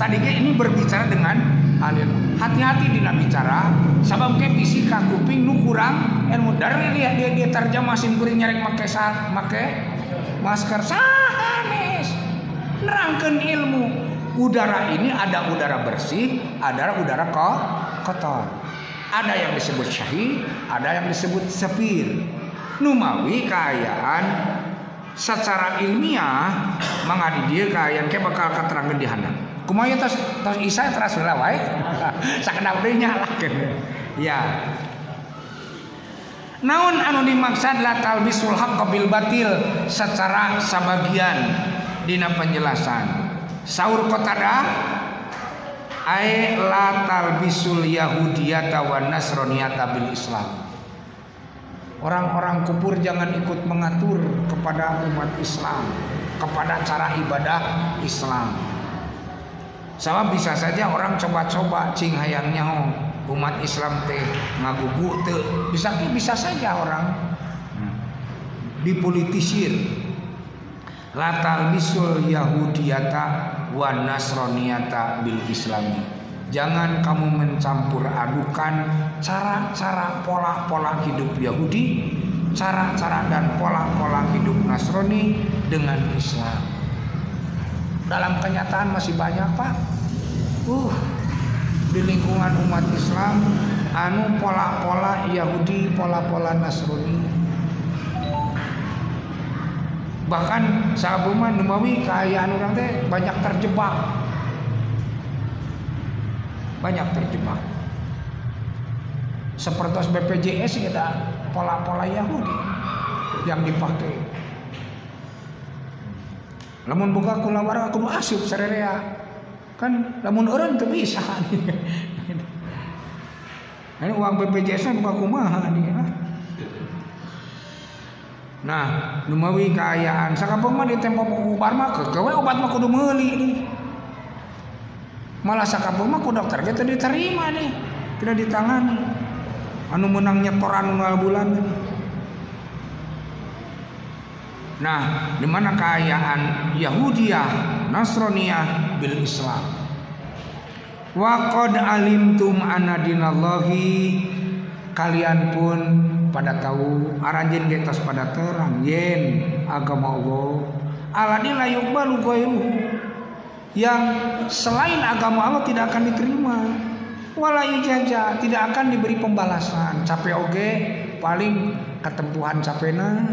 Tadi ini berbicara dengan alien. Hati-hati dina bicara. Sabab ke bisi ka kuping nu kurang ilmu dari dia terjemahin kuring nyarek make masker sanes. Nerangkeun ilmu. Udara ini ada udara bersih, ada udara kotor. Ada yang disebut syahid, ada yang disebut sapir. Numawi kaayaan secara ilmiah mangadi dieu kaayaan ke bakal katerangkeun di handap. Kumaha tos Isa teras heula wae. Sakedap deui nyalakeun. Ya. Naon anu dimaksud la talbisul haqq bil batil secara sabagian dina penjelasan saur Qatadah ai la talbisul yahudiyata wan nasraniyata bil Islam. Orang-orang kufur jangan ikut mengatur kepada umat Islam, kepada cara ibadah Islam. Sama bisa saja orang coba-coba cing hayang nyaho umat Islam teh ngagugu teu bisa saja orang dipolitisir. La talbisul yahudiyata wan nasraniyata bil Islami. Jangan kamu mencampur adukan cara-cara pola-pola hidup Yahudi, cara-cara dan pola-pola hidup Nasrani dengan Islam. Dalam kenyataan masih banyak Pak. Di lingkungan umat Islam anu pola-pola Yahudi, pola-pola Nasrani. Bahkan sahabat Numawi kaayaan orang teh banyak terjebak. Seperti BPJS kita pola-pola Yahudi yang dipakai. Lamun buka kulawara kudu asup sarerea. Kan lamun orang teu bisa. Ini uang BPJS buka kumaha nih. Nah, Numawi kaayaan sakabung mah di tempo ubar mah kewe obat mah kudu meuli nih. Malah sakabung mah ku dokter kita diterima nih, tidak ditangani. Anu menang nyetor anu 0 bulan nih. Nah, di mana keayaan Yahudiyah, Nasraniyah bil Islam. Wa qad alimtum anna dinallahi, kalian pun pada tahu aranjeun getos pada terang yen agama Allah alladzi la yuqbalu ghairuhu, yang selain agama Allah tidak akan diterima, wala ijazah, tidak akan diberi pembalasan. Capek oge paling ketempuhan capena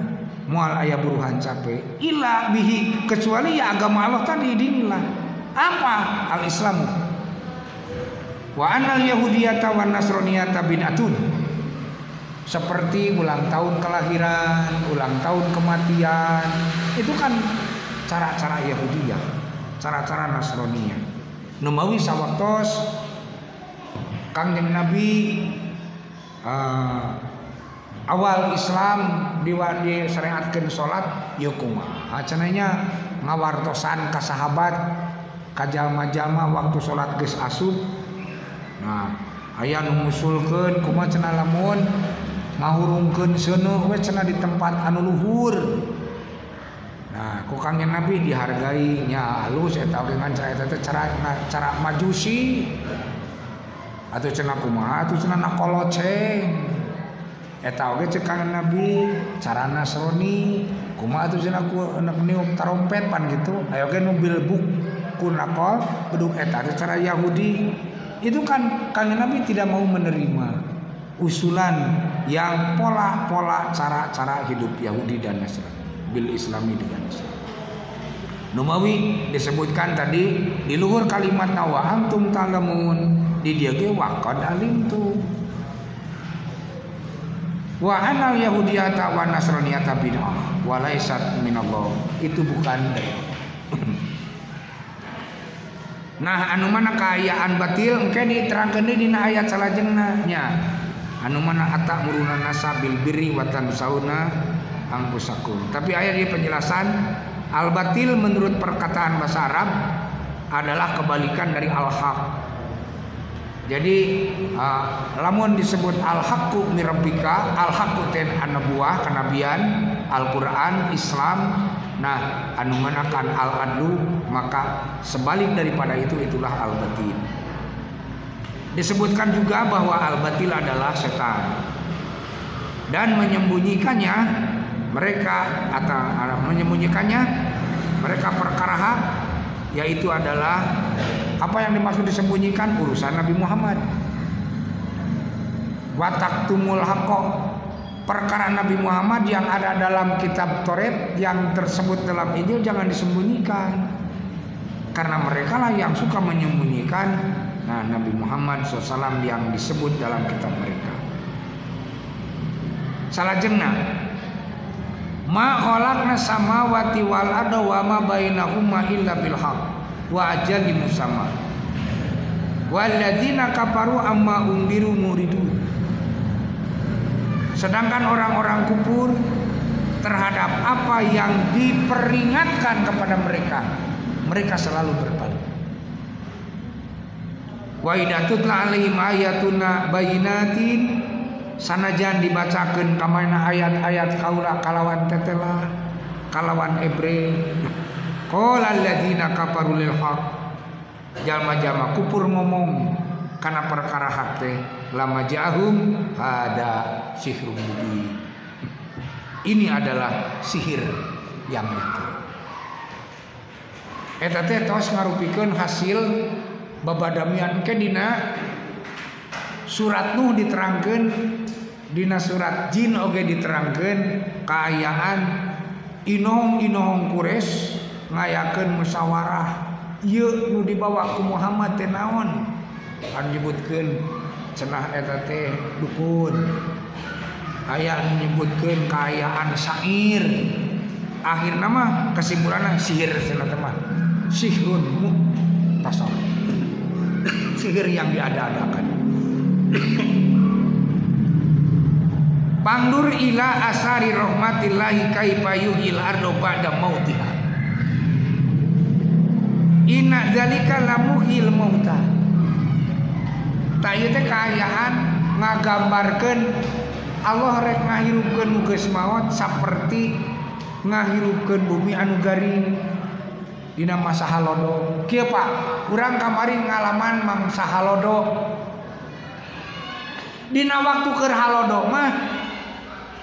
moal aya buruhan capek ila bihi, kecuali ya agama Allah tadi dinilah apa al-Islamu wa anal yahudiyata wan nasraniyata bid'atun, seperti ulang tahun kelahiran, ulang tahun kematian, itu kan cara-cara Yahudiyah, cara-cara Nasraniyah. Numawi sawaktos Kangjeng Nabi awal Islam disyariatkeun salat ya kumaha cenanya ngawartosan ka sahabat ka jalma-jalma waktu salat geus asup. Nah, aya nu ngusulkeun kumaha cenah lamun ngahurungkeun seuneu we cenah di tempat anu luhur. Nah, ku Kangjeng Nabi dihargai nya halus eta oge ngan cara majusi atuh cenah kumaha atuh cenah nakoloceng. Eta oge ceuk Kangjeng Nabi cara Nasrani kumaha atuh cenah ku niup tarompet pan gitu. Aya oge nu bilbuk ku nakol beduk eta teh cara Yahudi. Itu kan Kangjeng Nabi tidak mau menerima usulan yang pola-pola cara-cara hidup Yahudi dan Nasrani bil Islami dengan Islam. Numawi disebutkan tadi di luhur kalimat wa antum ta'lamun, di dia ge wa qad alimtu. Wa anal yahudiyata wa nasraniyata bid'ah wa laysat minallah, itu bukan dari Nah, anu mana kaayaan batil engke diterangkeun deui dina ayat salajengna nya. Anu mana atamuruna nasa bil birri wa tansauna anfusakum. Tapi ayat di penjelasan al batil menurut perkataan bahasa Arab adalah kebalikan dari al haq. Jadi lamun disebut al haqqu mirabbika, al haqqu ten an-nubuwah kenabian, Al-Qur'an, Islam. Nah, anu manakan al-adlu, maka sebalik daripada itu itulah al-batil. Disebutkan juga bahwa al-batil adalah setan dan menyembunyikannya mereka perkara hak, yaitu adalah apa yang dimaksud disembunyikan urusan Nabi Muhammad. Wa taktumul haqqa, perkara Nabi Muhammad yang ada dalam kitab Taurat yang tersebut dalam Injil jangan disembunyikan, karena mereka lah yang suka menyembunyikan Nabi Muhammad SAW yang disebut dalam kitab mereka. Salajengna Ma khalaqna samawati wal arda wa ma bainahuma illa bil haqq wa ajalin musamma. Walladzina kafaru amma undiru muridun. Sedangkan orang-orang kufur terhadap apa yang diperingatkan kepada mereka, mereka selalu berpaling. Wa idza tutla alaihim ayatuna bayyinatin, sanajan dibacakeun kamana ayat-ayat kaula kalawan tetela kalawan ebre, qala alladzina kafaru lil haq, jalma-jalma kufur ngomong kana perkara hak teh lama jahum hada sihrun mubin. Ini adalah sihir yang nyata. Eta teh tos ngarupikeun hasil babadamian ke dina surat Nuh diterangkeun, dina surat Jin oge diterangkeun kaayaan inohong-inohong Quraisy ngayakeun musyawarah. Ieu nu dibawa ku Muhammad teh naon? Anu nyebutkeun cenah eta teh dukun. Aya nu nyebutkeun kaayaan syair. Akhirna mah kesimpulanna sihir cenah teh mah. Sihrun muhtasab. Sihir yang diada-adakan. Pangdur ila asari rahmatillahi kaifa yuhil ardo ba'da mautiha. Inna dzalika lamuhil mauta. Ta ieu teh kaayaan ngagambarkeun Allah rek ngahirupkeun geus maot saperti ngahirupkeun bumi anu garing dina masa halodo. Kieu Pak, urang kamari ngalaman mangsa halodo. Dina waktu keur halodo mah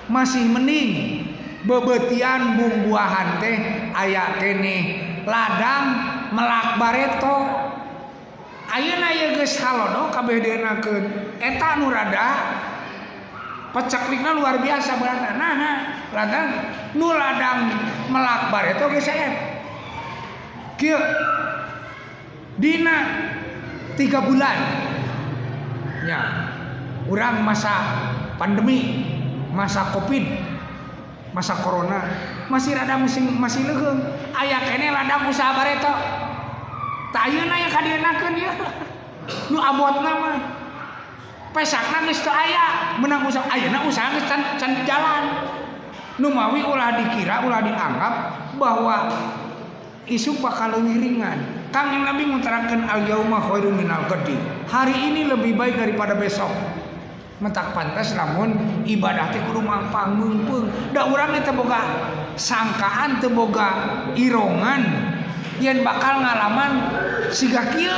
masih mending bebeutian bumbuahan teh aya keneh ladang melak bareto. Ayeuna ieu geus halodo kabeh deunakeun eta nu rada peceklikna luar biasa berarti. Nah, ladang nu ladang melak bareto geus sae. Kieu dina 3 bulan nya urang masa pandemi, masa Covid, masa corona masih rada masih leung aya keneh ladang usaha bareto. Ta ayeuna aya kadienakeun ieu nu abotna mah pesakna geus teu aya menang usaha. Ayeuna usaha geus can jalan. Nu mawi ulah dikira ulah dianggap bahwa isu bakal lebih ringan. Kangjeng Nabi ngutarakeun al yauma khairun minal ghadi. Hari ini lebih baik daripada besok. Mentak pantas lamun ibadah teh kudu mampang meungpeung. Da urang teh boga sangkaan teu boga irongan yen bakal ngalaman siga kieu.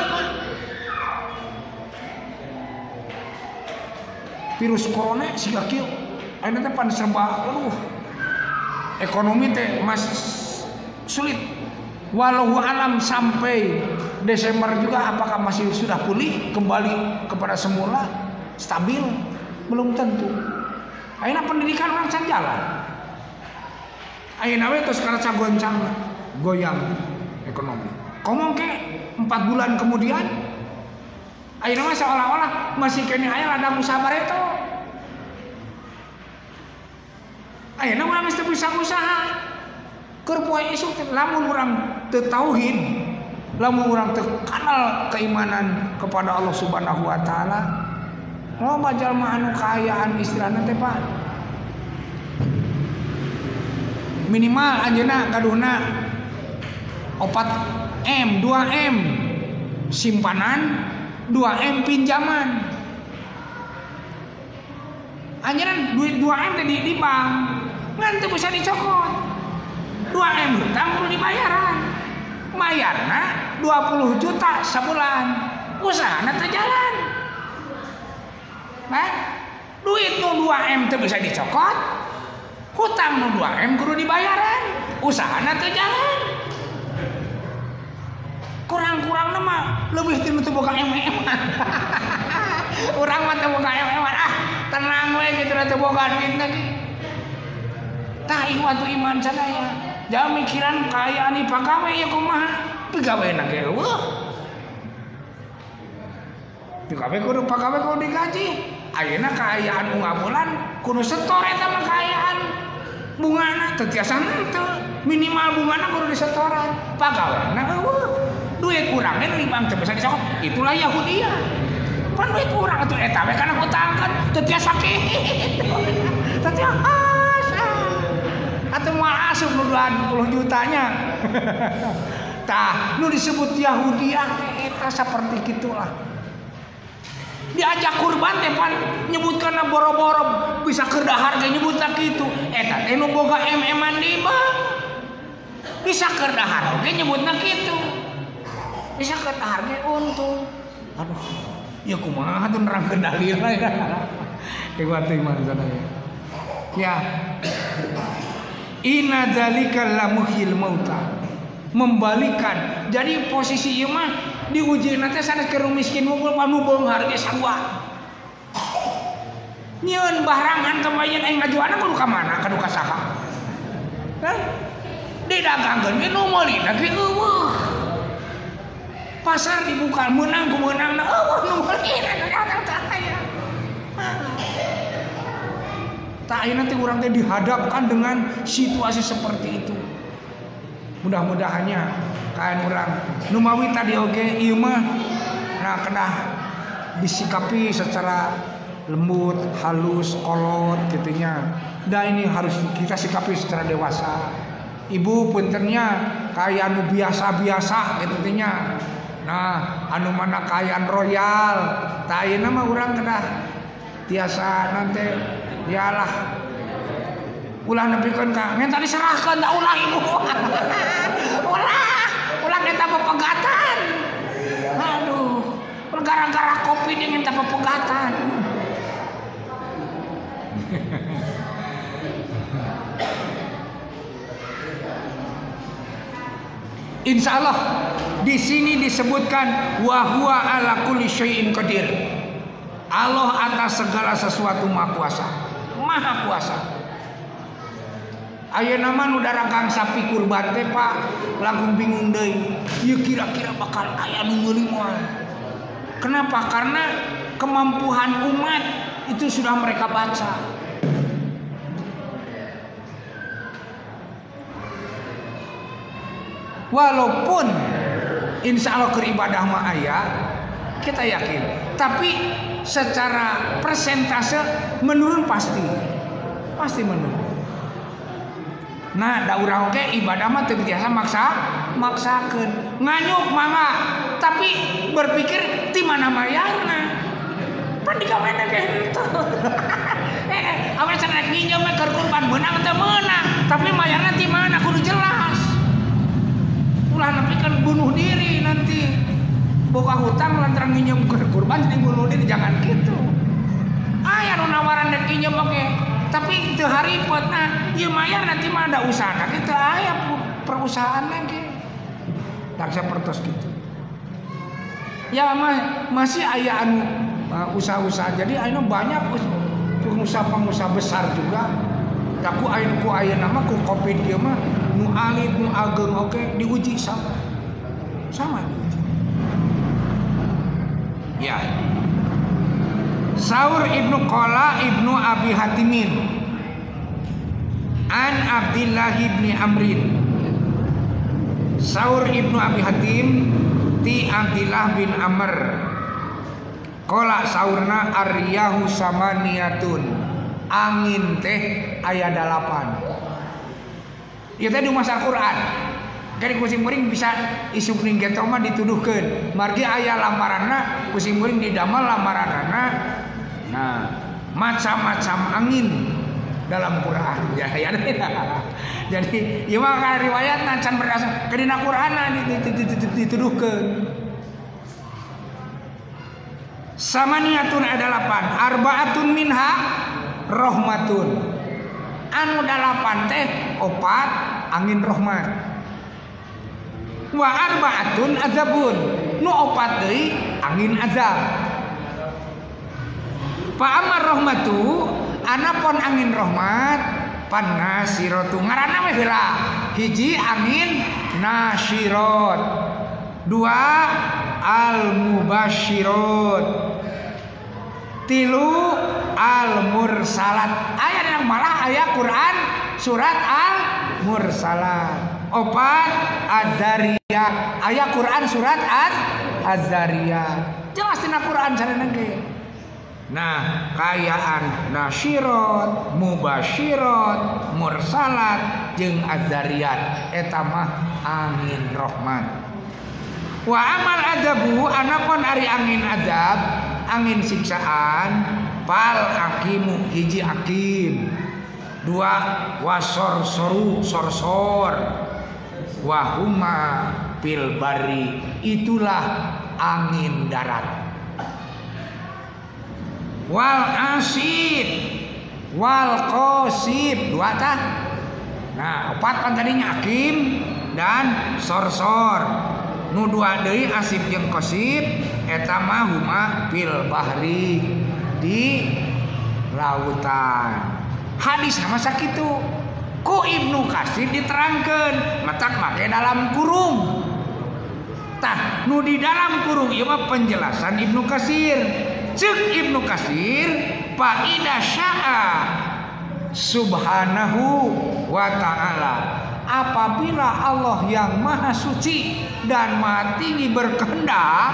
Virus corona siga kieu. Ayeuna teh pan serba ekonomi teh mas sulit. Walau alam sampai Desember juga apakah masih sudah pulih kembali kepada semula stabil, belum tentu. Ayeuna pendidikan orang can jalan. Ayeuna we tos karaca goyang ekonomi. Komong ke 4 bulan kemudian ayeuna mah seolah-olah masih kene aya ladang usaha bareto. Ayeuna urang geus teu bisa usaha. Keur poe isuk lamun urang teu tauhid, lamun urang teu kenal keimanan kepada Allah Subhanahu wa taala, loba jalma anu kaayaan istilahna teh Pak. Minimal anjeunna gaduhna 4M, 2M simpanan, 2M pinjaman. Anjeunna duit 2M teh di bank, ngan teu bisa dicokot. 2M hutang perlu dibayaran. Bayarna 20 juta sebulan. Usahana teu jalan. Nah, duit nu 2M teu bisa dicokot. Hutang nu 2M kudu dibayaran. Usahana teu jalan. Kurang-kurangna mah leuwih ti nu teu boga em-eman. Urang mah teu boga em-eman. Tenang we kitu teu boga duit lagi. Tah ikhwatu iman sadaya. Jangan mikiran kaayaan di pagawe ya kumaha. Pagaweuna ge eueuh. Pagawe kudu digaji. Ayeuna kaayaan nu ngabulan kudu setor eta mah kaayaan. bungana teu tiasa henteu minimal bungana kudu disetoran pagaweana eueuh duit urang ge di bank teu bisa disokot itulah Yahudiya pan duit urang atuh eta we kana utangkeun teu tiasa kitu teu tiasa atuh moal asup nu 20 jutanya tah nu disebut Yahudiya eta saperti kitulah diajak kurban teh pan nyebutkeun boro-boro bisa keur dahar ge nyebutna kitu eta teh nu boga em-eman di bank bisa keur dahar oge nyebutna kitu bisa keur dahar ge untung aduh ya kumaha tuh nerangkeun dalilna ya hebat iman sadaya ya inna dzalika lamuhyil mauta membalikan jadi posisi ieu mah diuji nanti sanes keur miskin mungkul anu beunghar ge sarua nyieun barangan kemayan aing ngajuana kudu ka mana kadu ka saha kan didagangkeun ge nu meulina ge eueuh pasar dibuka menang ku meunangna eueuh nu meulina dagang teh aya tak ayeuna teh urang teh dihadapkan dengan situasi seperti itu mudah-mudahannya kain orang numawi tadi oge ieu mah nah kedah disikapi secara lembut, halus, kolot gitunya. Da ini harus kita sikapi secara dewasa. Ibu puntennya kayak anu biasa-biasa gitunya. Nah, anu mana kayaan royal, tah ayeuna mah urang kedah tiasa nanti dialah ulah nepikeun ka ngenta diserahkeun da ulah ibu. ulah ngenta pepegatan. Aduh, gara-gara kopi dia ngenta pepegatan. Insya Allah di sini disebutkan wa huwa ala kulli syai'in qadir. Allah atas segala sesuatu maha kuasa. Maha kuasa. Ayeuna mah nu daragang sapi kurban teh Pak, langsung bingung deui. Ieu kira-kira bakal aya nu meuli moal. Kenapa? Karena kemampuan umat itu sudah mereka baca. Walaupun insya Allah beribadah mah aya, kita yakin. Tapi secara persentase menurun pasti menurun. Nah, da urang oge ibadah mah teu biasa maksakeun. Nganyuk mangga, tapi berpikir di mana mayarna. Pan digawena ge henteu. Awe cenah nginjem keur kurban meunang teu meunang, tapi mayarna di mana kudu jelas. Ulah nepikeun bunuh diri nanti. Boga hutang lantaran nginjem keur kurban jadi bunuh diri, jangan gitu. Aya nu nawaran dek nginjem oge. Tapi teu haripetna ieu mayar nanti mah ada usaha kita aya perusahaan lagi tak sapertos gitu ya masih aya anu usaha-usaha jadi ayeuna banyak pengusaha besar juga taku ayeuna mah ku Covid ieu mah nu alit nu ageng oke diuji sama diuji ya. Saur Ibnu Qala Ibnu Abi Hatimin an Abdillah ibni Amrin. Saur Ibnu Abi Hatim ti Abdillah bin Amr. Qala saurna aryahu samaniyatun. Angin teh aya 8. Ieu teh di masa Al-Qur'an. Kali kucing muring bisa isuk ning geto mah dituduhkeun. Margi aya lamaranna kucing muring didamel lamaranna. Nah, macam-macam angin dalam Quran ya. Jadi, ieu mah kana riwayatna can berdasar ke dina Qur'anna dituduhkeun. Samaniyatun ada 8, arba'atun minha rahmatun. Anu 8 teh 4 angin rahmat. Wa arba'atun azabun. Nu 4 deui angin azab. Fa amar rahmatu anapun angin rahmat pan nasiratu ngaranna we heula hiji angin nasyirat 2 al mubasyirat 3 al mursalat aya dina malah aya Quran surat Al-Mursalat. Opat Az-Zariyat. Aya Quran surat Az-Zariyat. Jelas dina Quran sareng ge. Nah, kayaan nasyirat, mubasyirat, mursalat jeung Az-Zariyat eta mah angin rahmat. Wa amal adzabu anapun ari angin azab, angin siksaan, pal akimu hiji akim. Dua wasor soru sorsor. Wahuma fil bari, itulah angin darat. Wal asid wal qasib, dua tah. Nah, opat kan tadinya akim dan sorsor. Nu dua deui asib jeung qasib eta mah huma fil bahri, di lautan. Hadis nama sakitu ku Ibnu Katsir diterangkeun matak make dalam kurung. Tah nu di dalam kurung ieu mah penjelasan Ibnu Katsir. Ceuk Ibnu Katsir fa idza syaa subhanahu wa ta'ala, apabila Allah yang maha suci dan maha tinggi berkehendak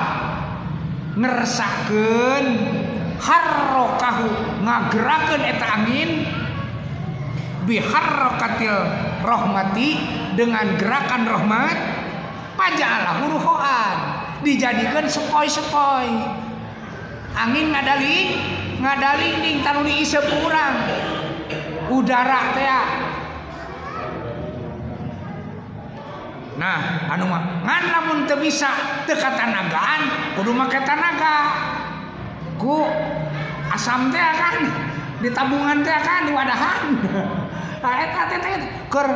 ngersakeun harrokahu ngagerakeun eta angin biharrokatil rahmati dengan gerakan rahmat, paja'alahu ruhoan dijadikan sepoi-sepoi. Angin ngadaling ding tanu diisep urang udara teh. Nah, anu mah ngan lamun teu bisa teu katanagaan kudu make tanaga. Ku asam teh kan di tabungan teh kan di wadahan. Eta teh keur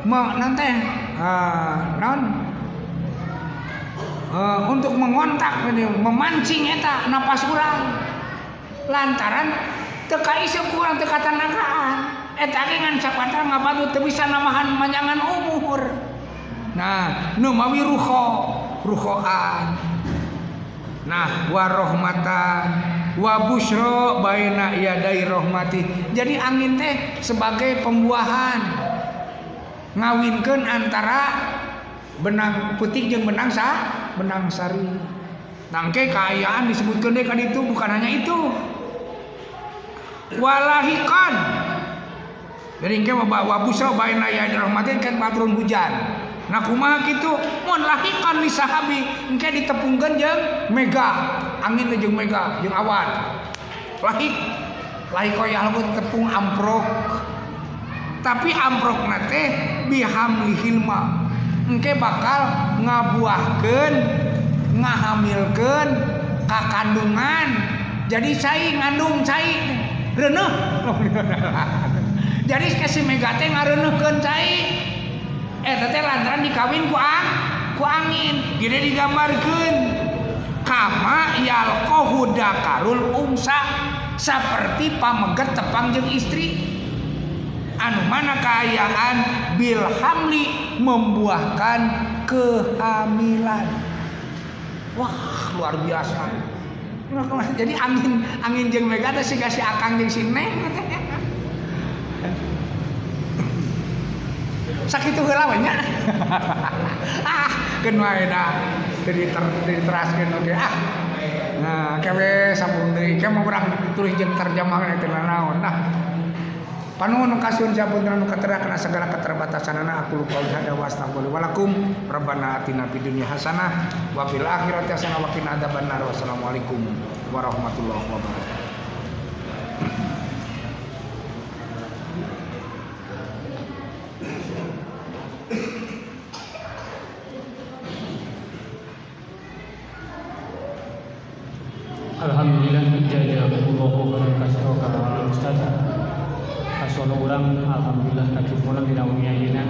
nanti naon untuk mengontak memancing eta napas urang lantaran teu kaisep urang teu katanagaan eta ge ngan sapatra ngabadu teu bisa namahan manjangan umur. Nah, nu mawi ruhoan. Nah, wa rahmatan wa busyra baina yadai rahmati. Jadi angin teh sebagai pembuahan ngawinkeun antara benang putih jeung benang sari. Nangke kaayaan disebutkeun deui ka ditu, bukan hanya itu. Walahikan. Jadi engke wa busyra baina yadai rahmati kan patrun hujan. Nah kumaha kitu mun lahikan li sahabi engke ditepungkeun jeung mega, angin jeung mega jeung awan. Lahik koyal tepung amprok. Tapi amprokna teh bihamlihil ma. Engke bakal ngabuahkeun, ngahamilkeun kakandungan. Jadi cai ngandung cai reuneuh. Jadi si mega teh ngareuneuhkeun cai. Eta teh lantaran dikawin ku angin. Gede digambarkeun kama yalqahu dakarul unsa, seperti pameget tepang jeung istri anu mana kaayaan bil hamli membuahkan kehamilan. Wah, luar biasa. Jadi angin jeung mega teh siga si akang jeung si neng. Sakitu heula we nya. Keun wae da diteraskeun oge Nah, kewe sampun deui ke mah urang tulis jeung terjemahna teh naon. Nah, panuhun kasiun sapunten anu katerakeun sagala keterbatasanana aku lupa hada wa astagfirullah walakum rabbana atina fid dunya hasanah wa fil akhirati hasanah wa qina adzabannar. Wassalamualaikum warahmatullahi wabarakatuh. Alhamdulillah jazakumullahu khairan kasiro ka Ustaz. Kasono urang alhamdulillah kacukulan dina wengi ayeuna.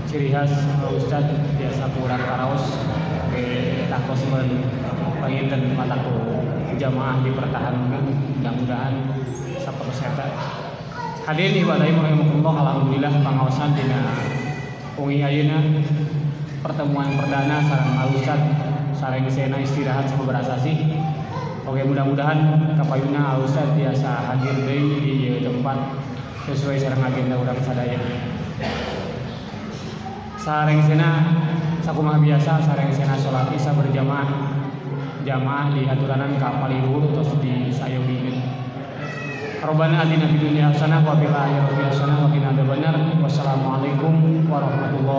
Ciri khas Ustaz biasa kurang karaos takosmeun panginten mataku jamaah dipertahankan, mudah-mudahan sapertos eta. Hadirin ibadah rahimakumullah, alhamdulillah pangaosan dina wengi ayeuna pertemuan perdana sareng Ustaz sareng sena istirahat sababaraha sih. Oke, mudah-mudahan kapayuna Ustaz biasa hadir deui di tempat sesuai sareng agenda urang sadaya. Sarengsena sakumaha biasa sarengsena salat Isya berjamaah di aturanan ka paliluhur tos di sayeungikeun. Rabbana atina fid dunya hasanah wa fil akhirati hasanah wa qina adzabannar. Wassalamualaikum warahmatullahi